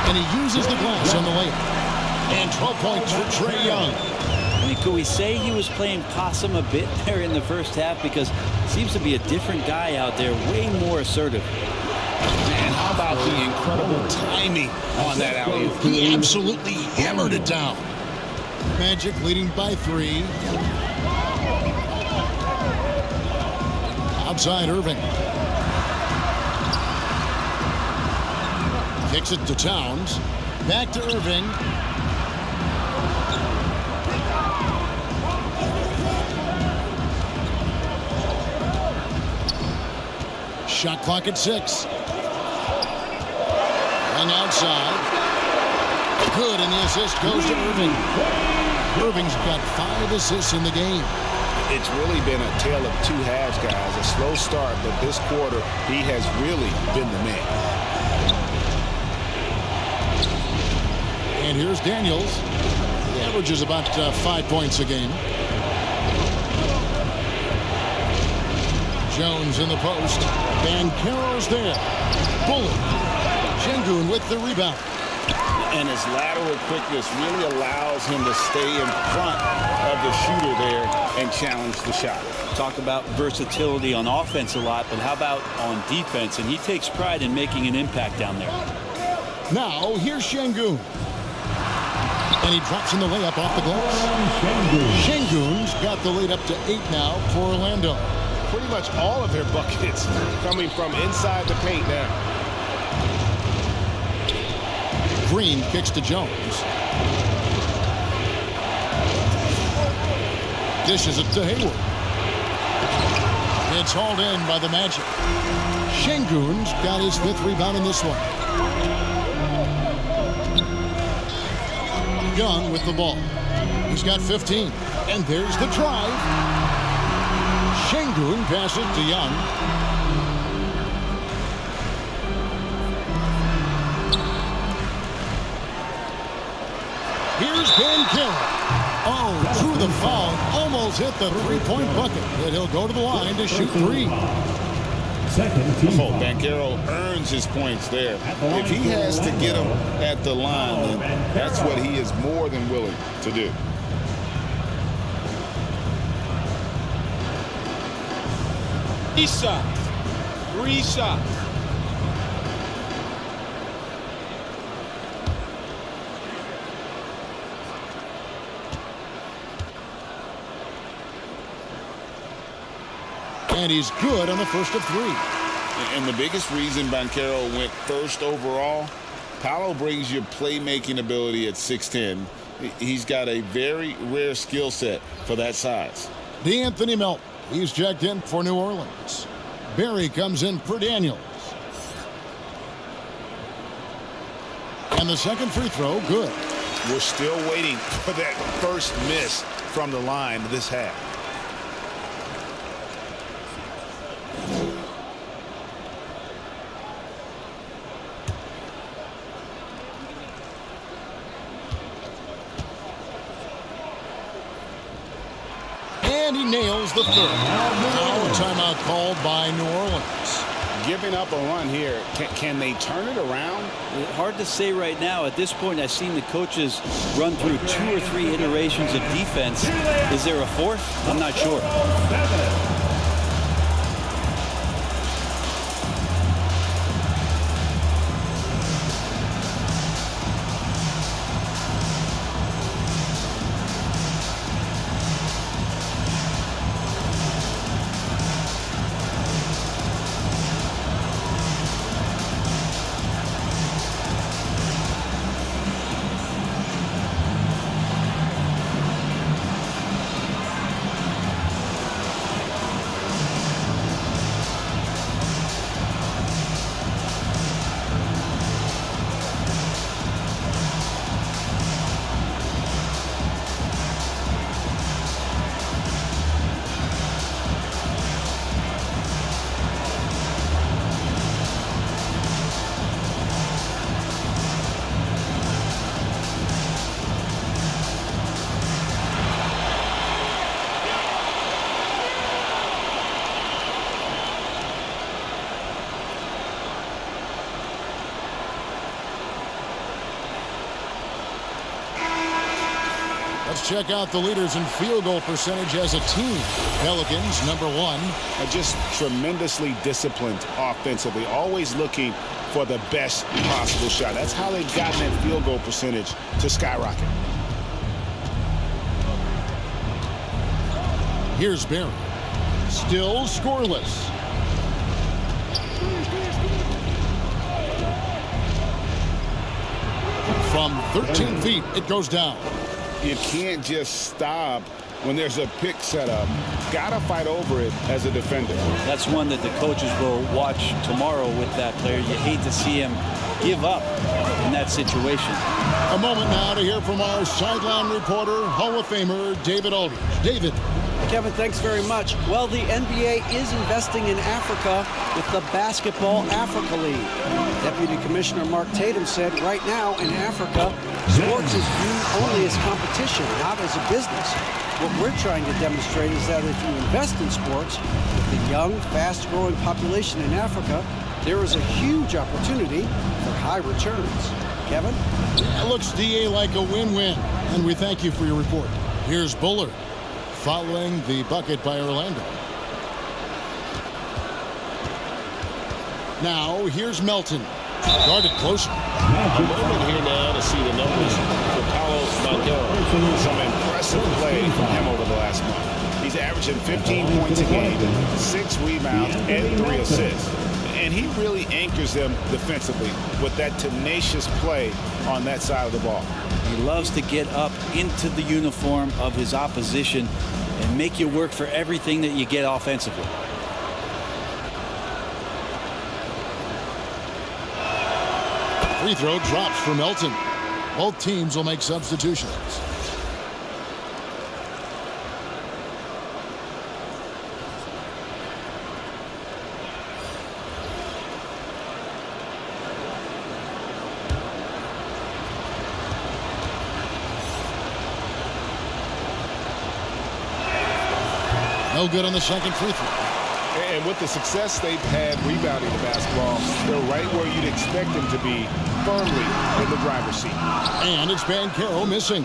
B: And he uses the glass on the layup. And 12 points for Trae Young.
L: I mean, could we say he was playing possum a bit there in the first half? Because he seems to be a different guy out there, way more assertive.
D: And how about the incredible timing on that alley-oop?
B: He absolutely hammered it down. Magic leading by 3. Outside Irving. Kicks it to Towns. Back to Irving. Shot clock at 6. And outside. Good, and the assist goes to Irving. Irving's got 5 assists in the game.
D: It's really been a tale of 2 halves, guys. A slow start, but this quarter, he has really been the man.
B: And here's Daniels. He averages about 5 points a game. Jones in the post. Banchero's there. Bullard. Şengün with the rebound.
D: And his lateral quickness really allows him to stay in front of the shooter there and challenge the shot.
L: Talk about versatility on offense a lot, but how about on defense? And he takes pride in making an impact down there.
B: Now, here's Şengün. And he drops in the layup off the glass. Şengün's got the lead up to 8 now for Orlando.
F: Pretty much all of their buckets coming from inside the paint now.
B: Green kicks to Jones. Dishes it to Hayward. It's hauled in by the Magic. Şengün's got his 5th rebound in this one. Young with the ball. He's got 15. And there's the drive. Şengün passes to Young. Here's Banchero. Oh, through the foul. Almost hit the three-point bucket. But he'll go to the line to shoot three.
D: Banchero earns his points there. If he has to get them at the line, then that's what he is more than willing to do.
F: Three shots.
B: And he's good on the first of three.
D: And the biggest reason Banchero went first overall, Paolo brings you playmaking ability at 6'10". He's got a very rare skill set for that size.
B: DeAnthony Melton, he's checked in for New Orleans. Barry comes in for Daniels. And the second free throw, good.
D: We're still waiting for that first miss from the line this half.
B: And he nails the third. Now a timeout called by New Orleans.
D: Giving up a run here. Can they turn it around?
L: Hard to say right now. At this point, I've seen the coaches run through 2 or 3 iterations of defense. Is there a fourth? I'm not sure.
B: Let's check out the leaders in field goal percentage as a team. Pelicans, #1.
D: Just tremendously disciplined offensively, always looking for the best possible shot. That's how they've gotten that field goal percentage to skyrocket.
B: Here's Barry. Still scoreless. From 13 feet, it goes down.
D: You can't just stop when there's a pick set up. Gotta fight over it as a defender.
L: That's one that the coaches will watch tomorrow with that player. You hate to see him give up in that situation.
B: A moment now to hear from our sideline reporter, Hall of Famer David Aldridge. David.
G: Kevin, thanks very much. Well, the NBA is investing in Africa with the Basketball Africa League. Deputy Commissioner Mark Tatum said right now in Africa, sports is viewed only as competition, not as a business. What we're trying to demonstrate is that if you invest in sports with the young, fast-growing population in Africa, there is a huge opportunity for high returns. Kevin?
B: It looks, DA, like a win-win, and we thank you for your report. Here's Bullard following the bucket by Orlando. Now, here's Melton. Guarded closer.
D: A moment here now to see the numbers for Paolo Banchero. Some impressive play from him over the last month. He's averaging 15 points a game, 6 rebounds, and 3 assists. And he really anchors them defensively with that tenacious play on that side of the ball.
L: He loves to get up into the uniform of his opposition and make you work for everything that you get offensively.
B: Free throw drops for Melton. Both teams will make substitutions. No good on the second free throw.
F: And with the success they've had rebounding the basketball, they're right where you'd expect them to be, firmly in the driver's seat.
B: And it's Banchero missing.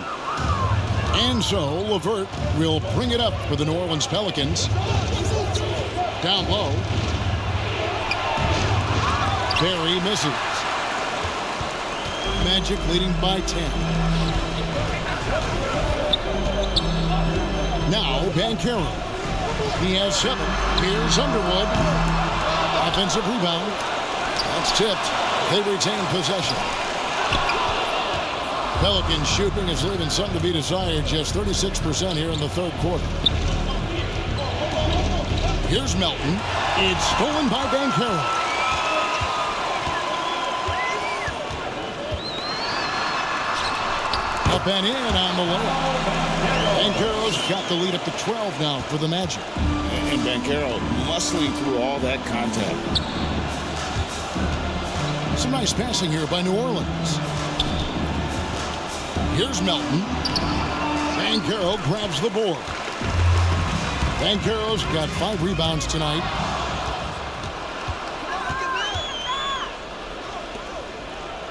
B: And so LeVert will bring it up for the New Orleans Pelicans. Down low. Barry misses. Magic leading by 10. Now Banchero. He has 7. Here's Underwood. Offensive rebound. That's tipped. They retain possession. Pelicans shooting is leaving something to be desired. Just 36% here in the third quarter. Here's Melton. It's stolen by Banchero. Up and in on the layup. Banchero's got the lead up to 12 now for the Magic.
D: And Banchero muscling through all that contact.
B: Some nice passing here by New Orleans. Here's Melton. Banchero grabs the board. Banchero's got 5 rebounds tonight.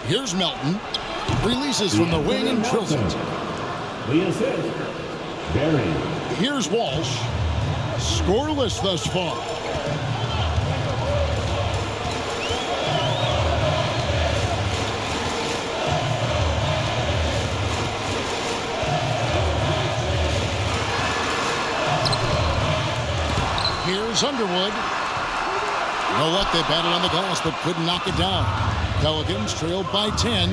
B: Here's Melton. Releases from the wing and drills it.
E: The assist, Barry.
B: Here's Walsh. Scoreless thus far. Here's Underwood. You know what? They battled on the glass but couldn't knock it down. Pelicans trailed by 10.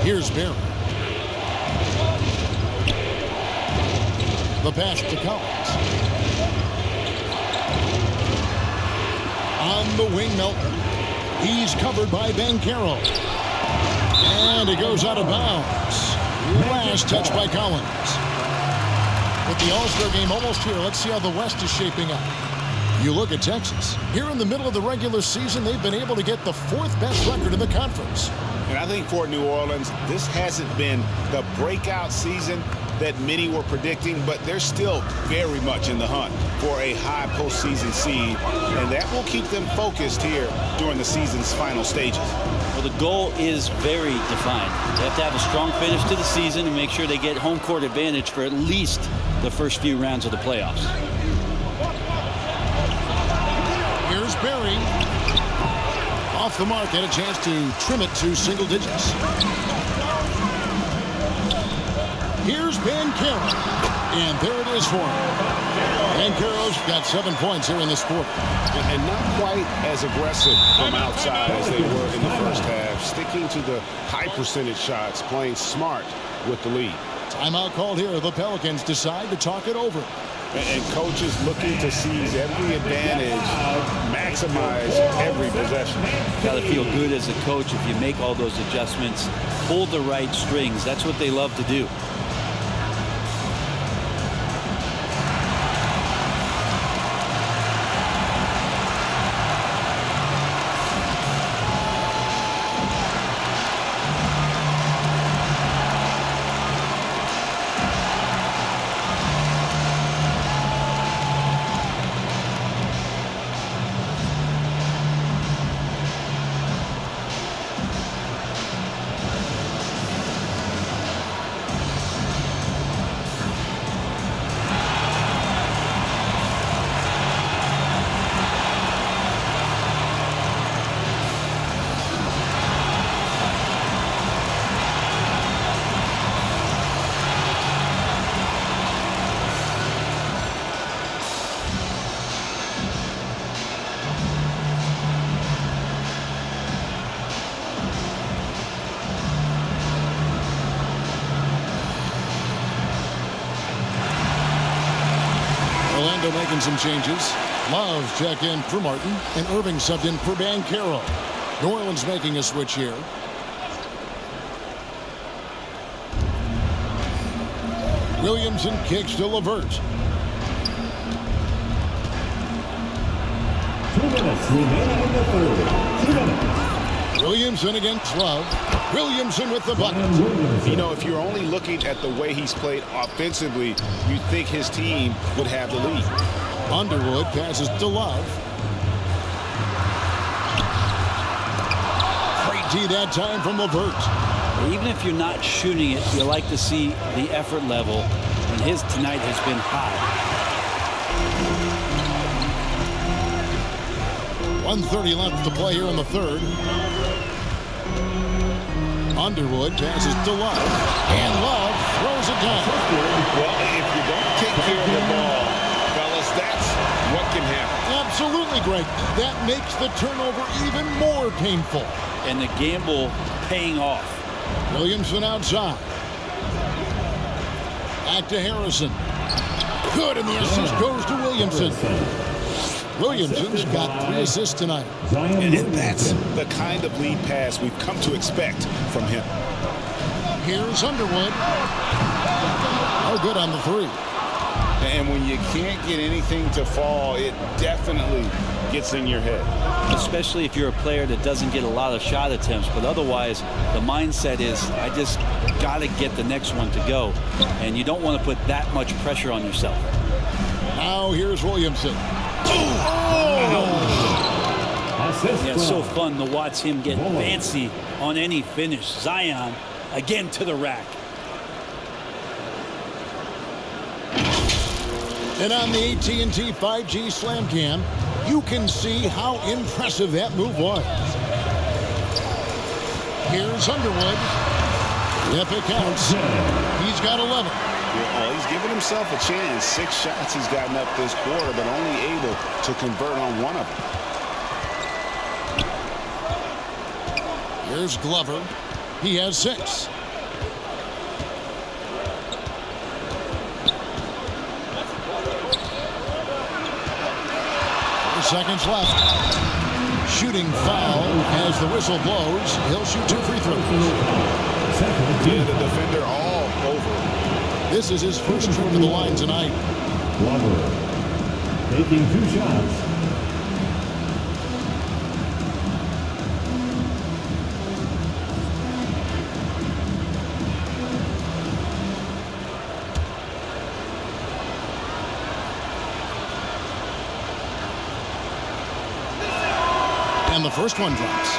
B: Here's Barry. The pass to Collins. On the wing, Melton. He's covered by Banchero. And it goes out of bounds. Last touch by Collins. With the All-Star game almost here, let's see how the West is shaping up. You look at Texas. Here in the middle of the regular season, they've been able to get the 4th best record in the conference.
D: And I think for New Orleans, this hasn't been the breakout season that many were predicting, but they're still very much in the hunt for a high postseason seed, and that will keep them focused here during the season's final stages.
L: Well, the goal is very defined. They have to have a strong finish to the season and make sure they get home court advantage for at least the first few rounds of the playoffs.
B: Here's Barry. Off the mark, had a chance to trim it to single digits. Here's Banchero. And there it is for him. Banchero's got 7 points here in this quarter.
F: And not quite as aggressive from outside as they were in the first half. Sticking to the high percentage shots, playing smart with the lead.
B: Timeout called here. The Pelicans decide to talk it over.
F: And coaches looking to seize every advantage, maximize every possession.
L: Got to feel good as a coach if you make all those adjustments, pull the right strings. That's what they love to do.
B: Making some changes. Love check in for Martin, and Irving subbed in for Banchero. New Orleans making a switch here. Williamson kicks to LeVert.
E: 2 minutes remaining in the third. 2 minutes.
B: Williamson against Love. Williamson with the bucket.
D: You know, if you're only looking at the way he's played offensively, you'd think his team would have the lead.
B: Underwood passes to Love. Great D that time from LeVert.
L: Even if you're not shooting it, you like to see the effort level, and his tonight has been high.
B: 1:30 left to play here in the third. Underwood passes to Love, and Love throws it down.
D: Well, if you don't take care of the ball, fellas, that's what can happen.
B: Absolutely, Greg. That makes the turnover even more painful.
L: And the gamble paying off.
B: Williamson outside. Back to Harrison. Good, and the assist goes to Williamson. Williamson's got 3 assists tonight.
D: And that's the kind of lead pass we've come to expect from him.
B: Here's Underwood. Oh, good on the 3.
D: And when you can't get anything to fall, it definitely gets in your head.
L: Especially if you're a player that doesn't get a lot of shot attempts. But otherwise, the mindset is, I just got to get the next one to go. And you don't want to put that much pressure on yourself.
B: Now here's Williamson.
L: Yeah, it's so fun to watch him get fancy on any finish. Zion again to the rack.
B: And on the AT&T 5G Slam Cam, you can see how impressive that move was. Here's Underwood. If it counts, he's got 11.
D: Well, he's given himself a chance. 6 shots he's gotten up this quarter, but only able to convert on 1 of them.
B: Here's Glover. He has 6. Seconds left. Shooting foul as the whistle blows. He'll shoot 2 free throws.
D: Yeah, the defender all over.
B: This is his first trip to the line tonight.
E: Glover taking 2 shots.
B: And the first one drops.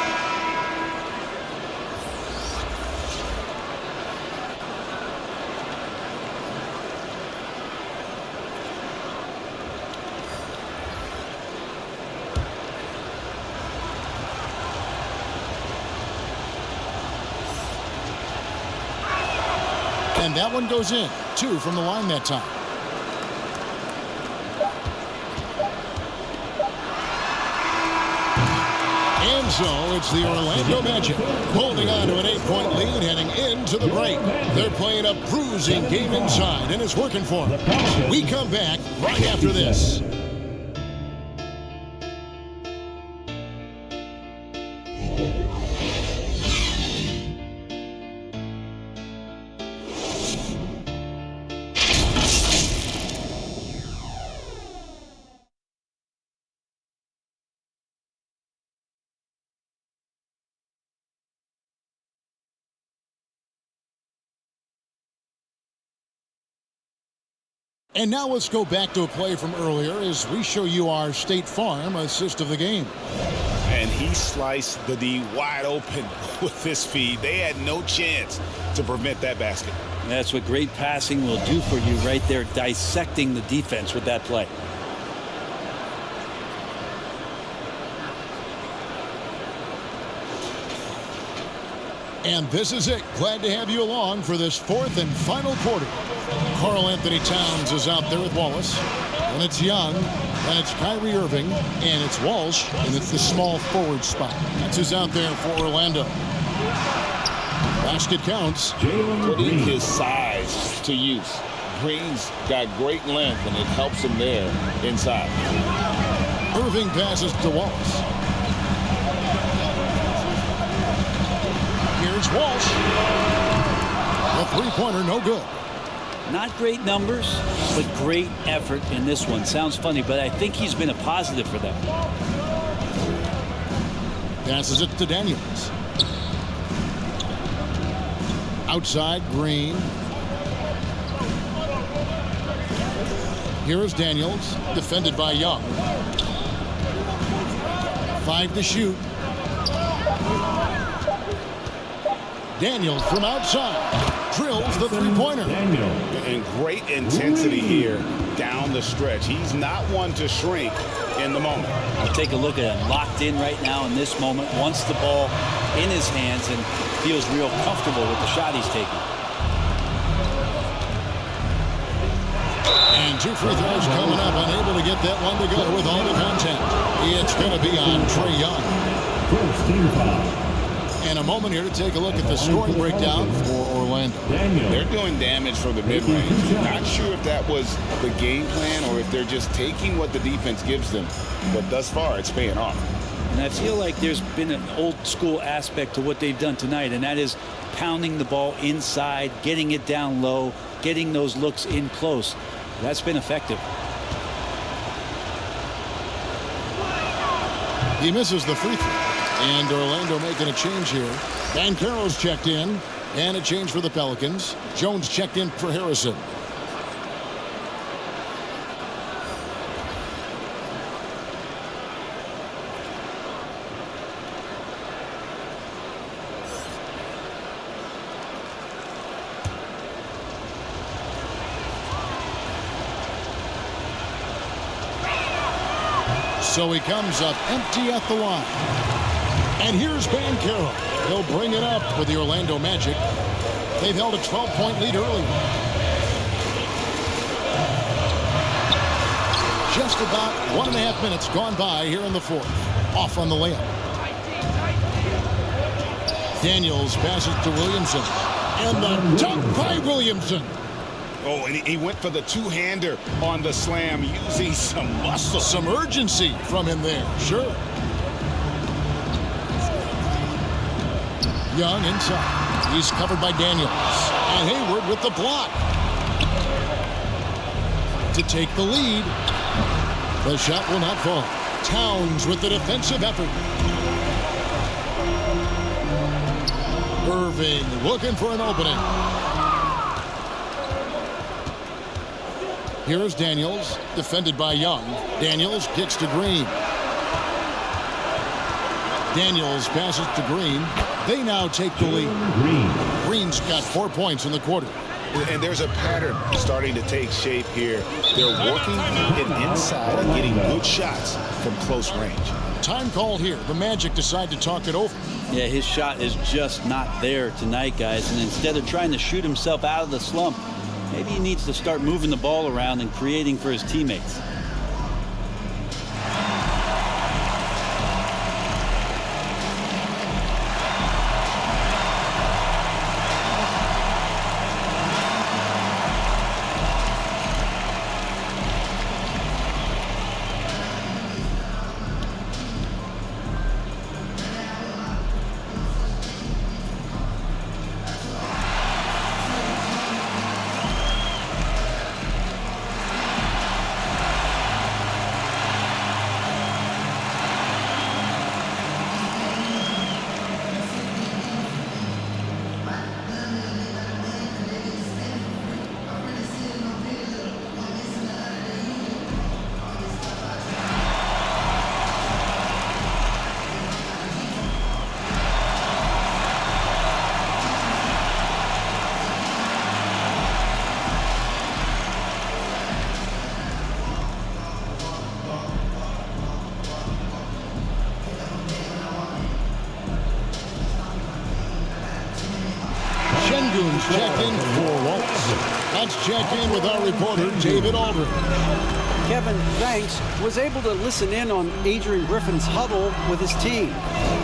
B: And that one goes in. 2 from the line that time. And so it's the Orlando Magic holding on to an 8-point lead heading into the break. They're playing a bruising game inside, and it's working for them. We come back right after this. And now let's go back to a play from earlier as we show you our State Farm assist of the game.
D: And he sliced the D wide open with his feed. They had no chance to prevent that basket.
L: That's what great passing will do for you right there, dissecting the defense with that play.
B: And this is it. Glad to have you along for this 4th and final quarter. Karl Anthony Towns is out there with Wallace. And it's Young. And it's Kyrie Irving. And it's Walsh. And it's the small forward spot. That's who's out there for Orlando. Basket counts.
D: Putting his size to use. Green's got great length, and it helps him there inside.
B: Irving passes to Wallace. Here's Walsh. The three-pointer, no good.
L: Not great numbers, but great effort in this one. Sounds funny, but I think he's been a positive for them.
B: Passes it to Daniels. Outside, Green. Here is Daniels, defended by Young. 5 to shoot. Daniels from outside drills the three-pointer.
D: And great intensity here down the stretch. He's not one to shrink in the moment.
L: I'll take a look at him, locked in right now in this moment, wants the ball in his hands and feels real comfortable with the shot he's taking.
B: And 2 free throws coming up, unable to get that one to go with all the contact. It's going to be on Trae Young.
E: First team foul.
B: And a moment here to take a look at the scoring breakdown for Orlando.
D: They're doing damage from the mid-range. Not sure if that was the game plan or if they're just taking what the defense gives them. But thus far, it's paying off.
L: And I feel like there's been an old school aspect to what they've done tonight, and that is pounding the ball inside, getting it down low, getting those looks in close. That's been effective.
B: He misses the free throw. And Orlando making a change here. Banchero's checked in. And a change for the Pelicans. Jones checked in for Harrison. So he comes up empty at the line. And here's Banchero. He'll bring it up for the Orlando Magic. They've held a 12-point lead early. Just about 1.5 minutes gone by here in the fourth. Off on the layup. Daniels passes to Williamson. And the dunk by Williamson.
D: Oh, and he went for the two-hander on the slam, using some muscle.
B: Some urgency from him there, sure. Young inside. He's covered by Daniels. And Hayward with the block. To take the lead. The shot will not fall. Towns with the defensive effort. Irving looking for an opening. Here's Daniels, defended by Young. Daniels kicks to Green. Daniels passes to Green. They now take the lead. Green's got 4 points in the quarter.
D: And there's a pattern starting to take shape here. They're working it inside and getting good shots from close range.
B: Time called here. The Magic decide to talk it over.
L: Yeah, his shot is just not there tonight, guys. And instead of trying to shoot himself out of the slump, maybe he needs to start moving the ball around and creating for his teammates.
B: Checked in for Waltz. Let's check in with our reporter, David Aldridge.
G: Kevin, thanks, was able to listen in on Adrian Griffin's huddle with his team.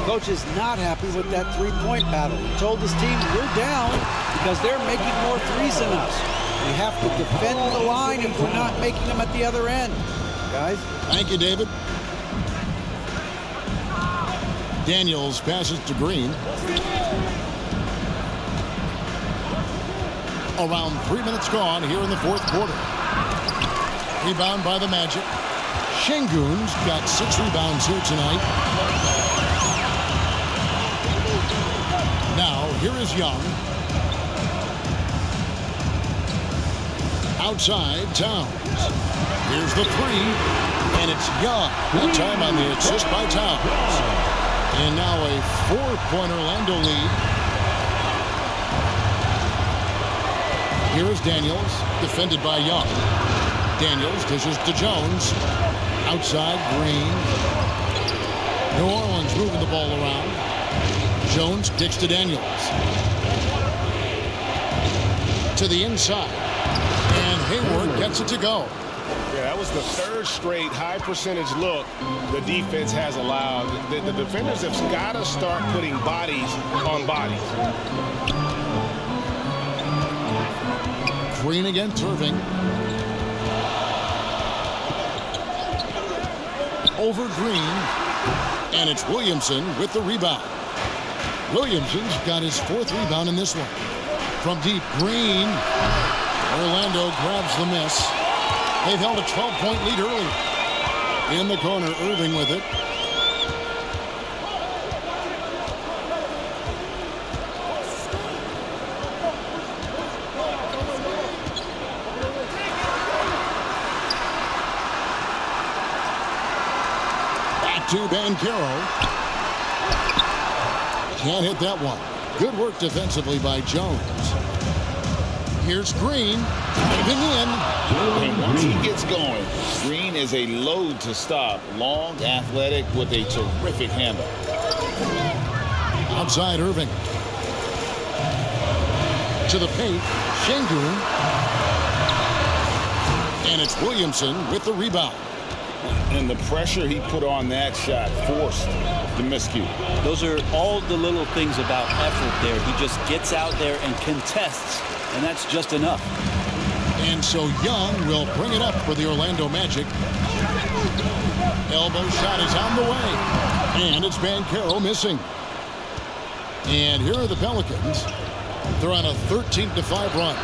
G: Coach is not happy with that three-point battle. He told his team, we're down because they're making more threes than us. We have to defend the line if we're not making them at the other end. Guys?
B: Thank you, David. Daniels passes to Green. Around 3 minutes gone here in the fourth quarter. Rebound by the Magic. Şengün's got 6 rebounds here tonight. Now, here is Young. Outside, Towns. Here's the three, and it's Young. That time on the assist by Towns. And now a 4-point Orlando lead. Here is Daniels, defended by Young. Daniels dishes to Jones. Outside, Green. New Orleans moving the ball around. Jones kicks to Daniels. To the inside. And Hayward gets it to go.
F: Yeah, that was the third straight high percentage look the defense has allowed. The defenders have got to start putting bodies on bodies.
B: Green against Irving. Over Green. And it's Williamson with the rebound. Williamson's got his 4th rebound in this one. From deep, Green. Orlando grabs the miss. They've held a 12-point lead early. In the corner, Irving with it. Back to Banchero. Can't hit that one. Good work defensively by Jones. Here's Green, diving in.
D: And once he gets going, Green is a load to stop. Long, athletic, with a terrific handle.
B: Outside Irving. To the paint, Şengün. And it's Williamson with the rebound.
D: And the pressure he put on that shot forced the miscue.
L: Those are all the little things about effort there. He just gets out there and contests, and that's just enough.
B: And so Young will bring it up for the Orlando Magic. Elbow shot is on the way. And it's Banchero missing. And here are the Pelicans. They're on a 13-5 run.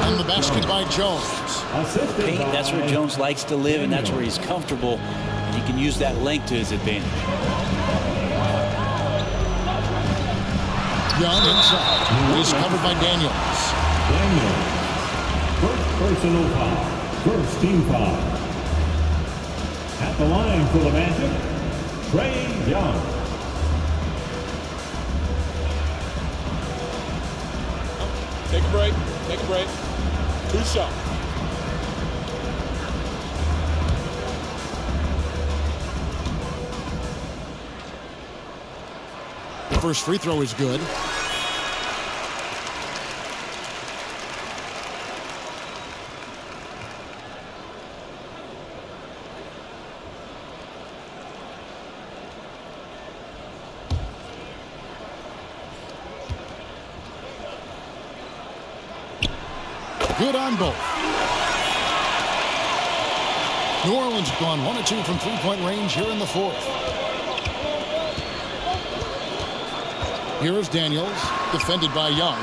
B: And the basket by Jones.
L: Paint, that's where Jones likes to live, and that's where he's comfortable. And he can use that length to his advantage.
B: Young inside. He's covered by Daniels.
E: First personal foul. First team foul. At the line for the Magic, Trae Young.
O: Take a break. Take a break. 2 shots.
B: The first free throw is good. Good on both. New Orleans gone 1 of 2 from three-point range here in the 4th. Here is Daniels, defended by Young.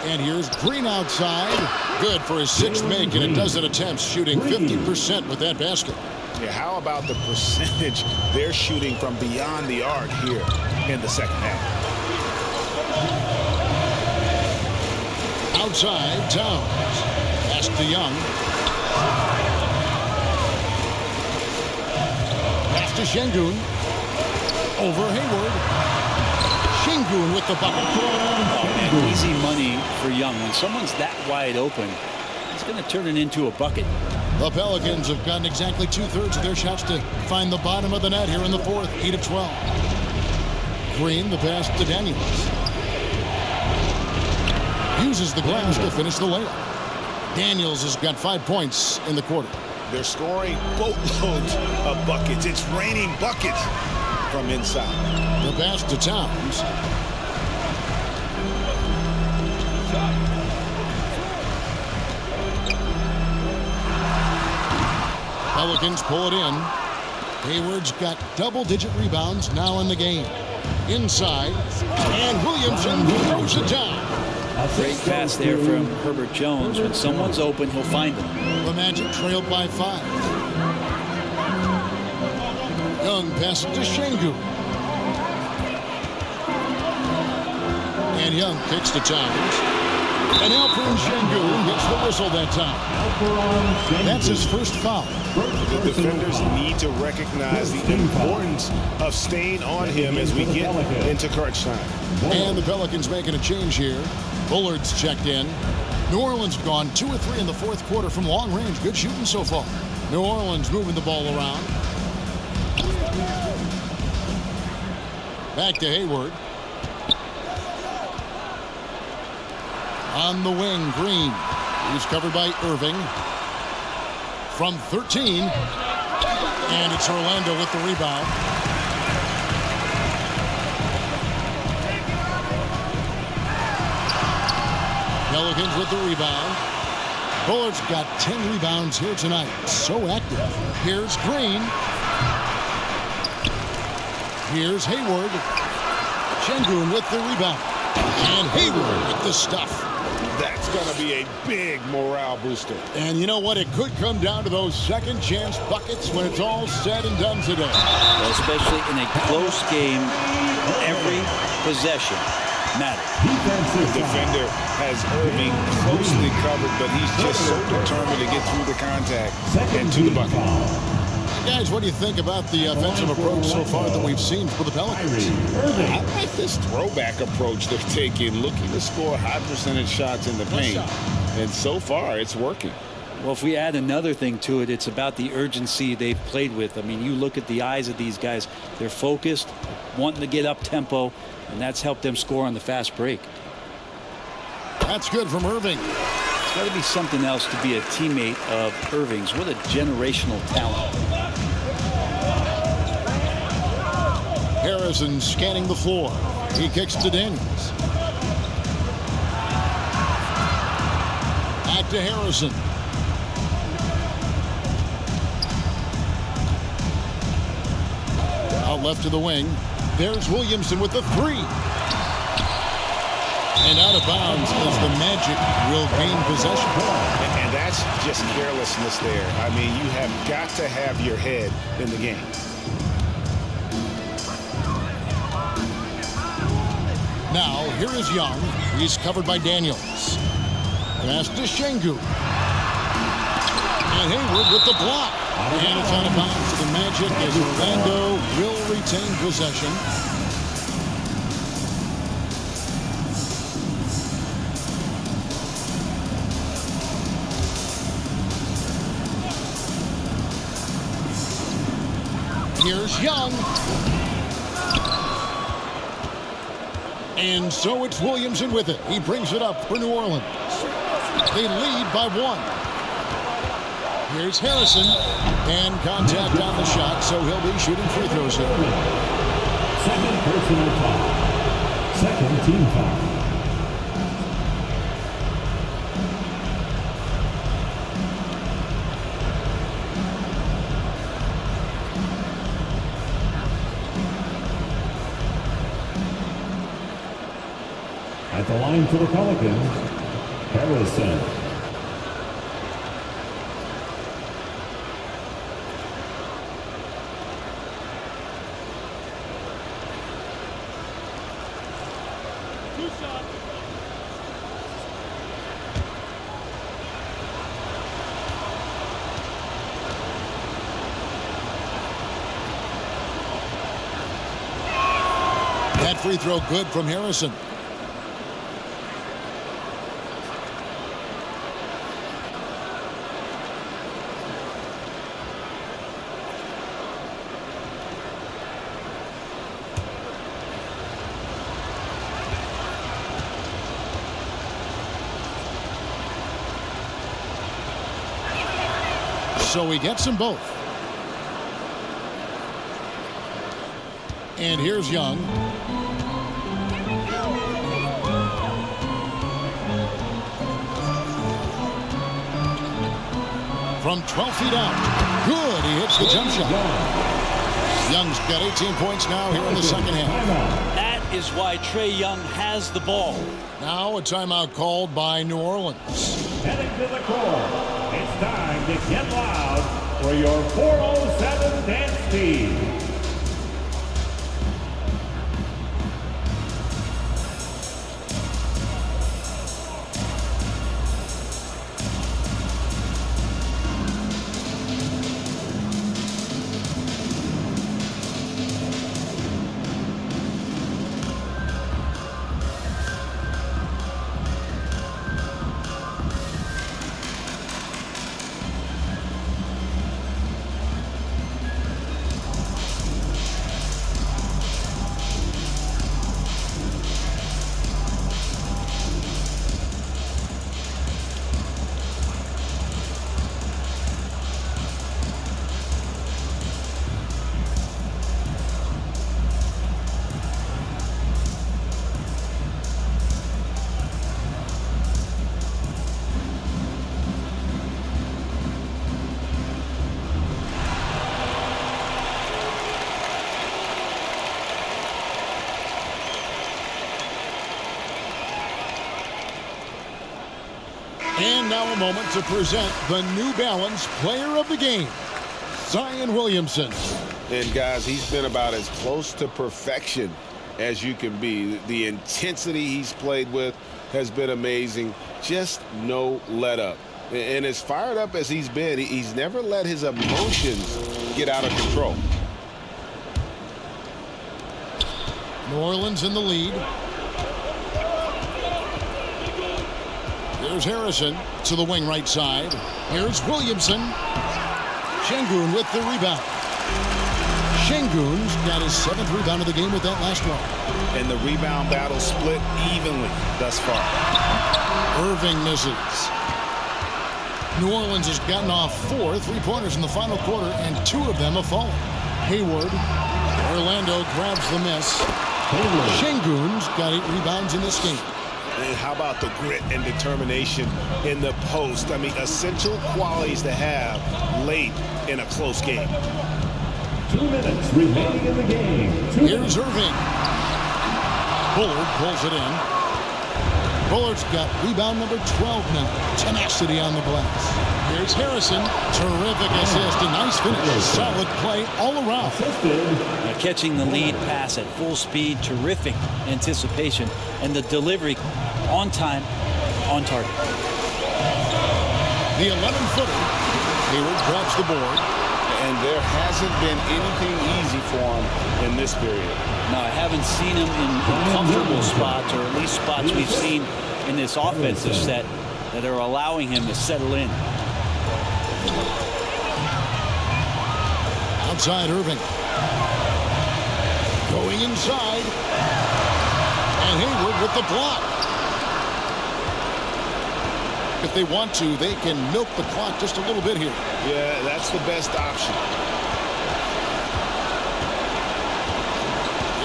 B: And here's Green outside. Good for his 6th make, and a dozen attempts, shooting 50% with that basket.
D: Yeah, how about the percentage they're shooting from beyond the arc here in the second half?
B: Outside, Towns. Pass to Young. Pass to Şengün. Over Hayward. Şengün with the bucket.
L: Oh, man, easy money for Young. When someone's that wide open, he's going to turn it into a bucket.
B: The Pelicans have gotten exactly 2/3 of their shots to find the bottom of the net here in the 4th. 8 of 12. Green, the pass to Daniels. Uses the glass to finish the layup. Daniels has got 5 points in the quarter.
D: They're scoring boatloads of buckets. It's raining buckets from inside.
B: The pass to Towns. Pelicans pull it in. Hayward's got double-digit rebounds now in the game. Inside, and Williamson throws it down.
L: Great pass there from Herbert Jones. When someone's open, he'll find them.
B: The Magic trailed by 5. Young passes to Şengün. And Young kicks to Towns. And Alperen Sengun gets the whistle that time. That's his first foul.
F: The defenders need to recognize the importance of staying on him as we get into crunch time.
B: And the Pelicans making a change here. Bullard's checked in. New Orleans have gone 2 of 3 in the fourth quarter from long range. Good shooting so far. New Orleans moving the ball around. Back to Hayward. On the wing, Green. He's covered by Irving. From 13. And it's Orlando with the rebound. Pelicans with the rebound. Bullard's got 10 rebounds here tonight. So active. Here's Green. Here's Hayward. Sengun with the rebound. And Hayward with the stuff.
F: That's going to be a big morale booster.
B: And you know what? It could come down to those second chance buckets when it's all said and done today.
L: Well, especially in a close game, every possession matters.
F: The defender has Irving closely covered, but he's just so determined to get through the contact and to the bucket.
B: Guys, what do you think about the offensive approach so far that we've seen for the Pelicans?
F: I like this throwback approach they're taking, looking to score high percentage shots in the paint. And so far, it's working.
L: Well, if we add another thing to it, it's about the urgency they've played with. I mean, you look at the eyes of these guys. They're focused, wanting to get up tempo, and that's helped them score on the fast break.
B: That's good from Irving.
L: It's got to be something else to be a teammate of Irving's. What a generational talent.
B: Harrison scanning the floor. He kicks to Daniels. Back to Harrison. Out left to the wing. There's Williamson with the three. And out of bounds as the Magic will gain possession.
F: And that's just carelessness there. I mean, you have got to have your head in the game.
B: Now, here is Young. He's covered by Daniels. Pass to Sengun. And Hayward with the block. And it's out of bounds to the Magic as Orlando will retain possession. Here's Young. And so it's Williamson with it. He brings it up for New Orleans. They lead by 1. Here's Harrison. And contact on the shot, so he'll be shooting free throws here.
E: Second personal foul. Second team foul. At the line for the Pelicans, Harrison.
B: That free throw good from Harrison. So he gets them both. And here's Young. From 12 feet out. Good. He hits the jump shot. Young's got 18 points now here in the second half.
L: That is why Trae Young has the ball.
B: Now a timeout called by New Orleans.
E: Heading to the court. It's time to get loud for your 407 dance team.
B: And now a moment to present the New Balance Player of the Game, Zion Williamson.
F: And guys, he's been about as close to perfection as you can be. The intensity he's played with has been amazing. Just no let up. And as fired up as he's been, he's never let his emotions get out of control.
B: New Orleans in the lead. Here's Harrison to the wing right side. Here's Williamson. Şengün with the rebound. Şengün's got his 7th rebound of the game with that last one.
D: And the rebound battle split evenly thus far.
B: Irving misses. New Orleans has gotten off 4 3-pointers in the final quarter, and 2 of them have fallen. Hayward. Orlando grabs the miss. Şengün's got 8 rebounds in this game.
F: And how about the grit and determination in the post? I mean, essential qualities to have late in a close game.
E: 2 minutes remaining in the game.
B: Here's Irving. Bullard pulls it in. Bullard's got rebound number 12 now. Tenacity on the glass. Here's Harrison. Terrific assist. A nice finish. Solid play all around.
L: Catching the lead pass at full speed. Terrific anticipation. And the delivery on time, on target.
B: The 11-footer. Hayward grabs the board.
F: And there hasn't been anything easy for him in this period.
L: No, I haven't seen him in comfortable spots, or at least spots we've seen in this offensive set that are allowing him to settle in.
B: Outside Irving. Going inside. And Hayward with the block. If they want to, they can milk the clock just a little bit here.
F: Yeah, that's the best option.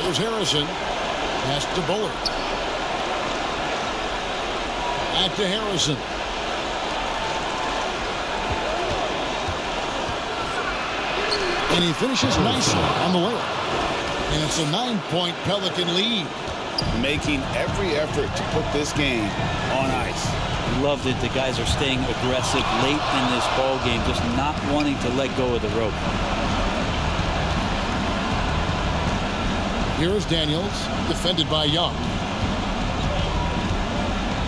B: Here's Harrison. Pass to Bullard. Back to Harrison. And he finishes nicely on the layup. And it's a 9-point Pelican lead.
F: Making every effort to put this game on ice.
L: Loved it. The guys are staying aggressive late in this ball game, just not wanting to let go of the rope.
B: Here's Daniels, defended by Young.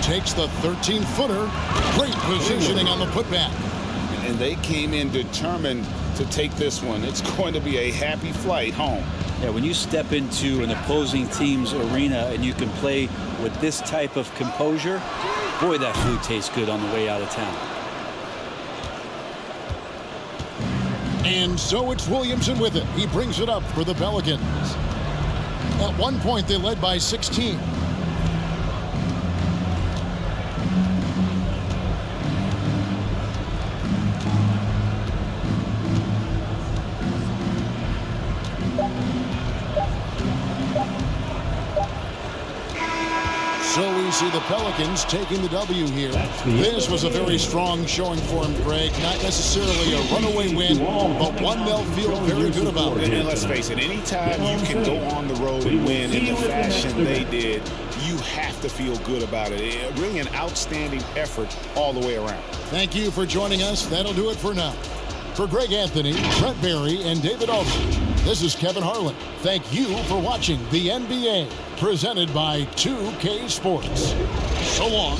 B: Takes the 13-footer. Great positioning on the putback.
F: And they came in determined to take this one. It's going to be a happy flight home.
L: Yeah, when you step into an opposing team's arena and you can play with this type of composure, boy, that food tastes good on the way out of town.
B: And so it's Williamson with it. He brings it up for the Pelicans. At one point, they led by 16. So we see the Pelicans taking the W here. This was a very strong showing for him, Greg. Not necessarily a runaway win, but one they'll feel very good about.
D: And let's face it, anytime you can go on the road and win in the fashion they did, you have to feel good about it. Really an outstanding effort all the way around.
B: Thank you for joining us. That'll do it for now. For Greg Anthony, Brent Barry, and David Aldridge, this is Kevin Harlan. Thank you for watching the NBA, presented by 2K Sports. So long.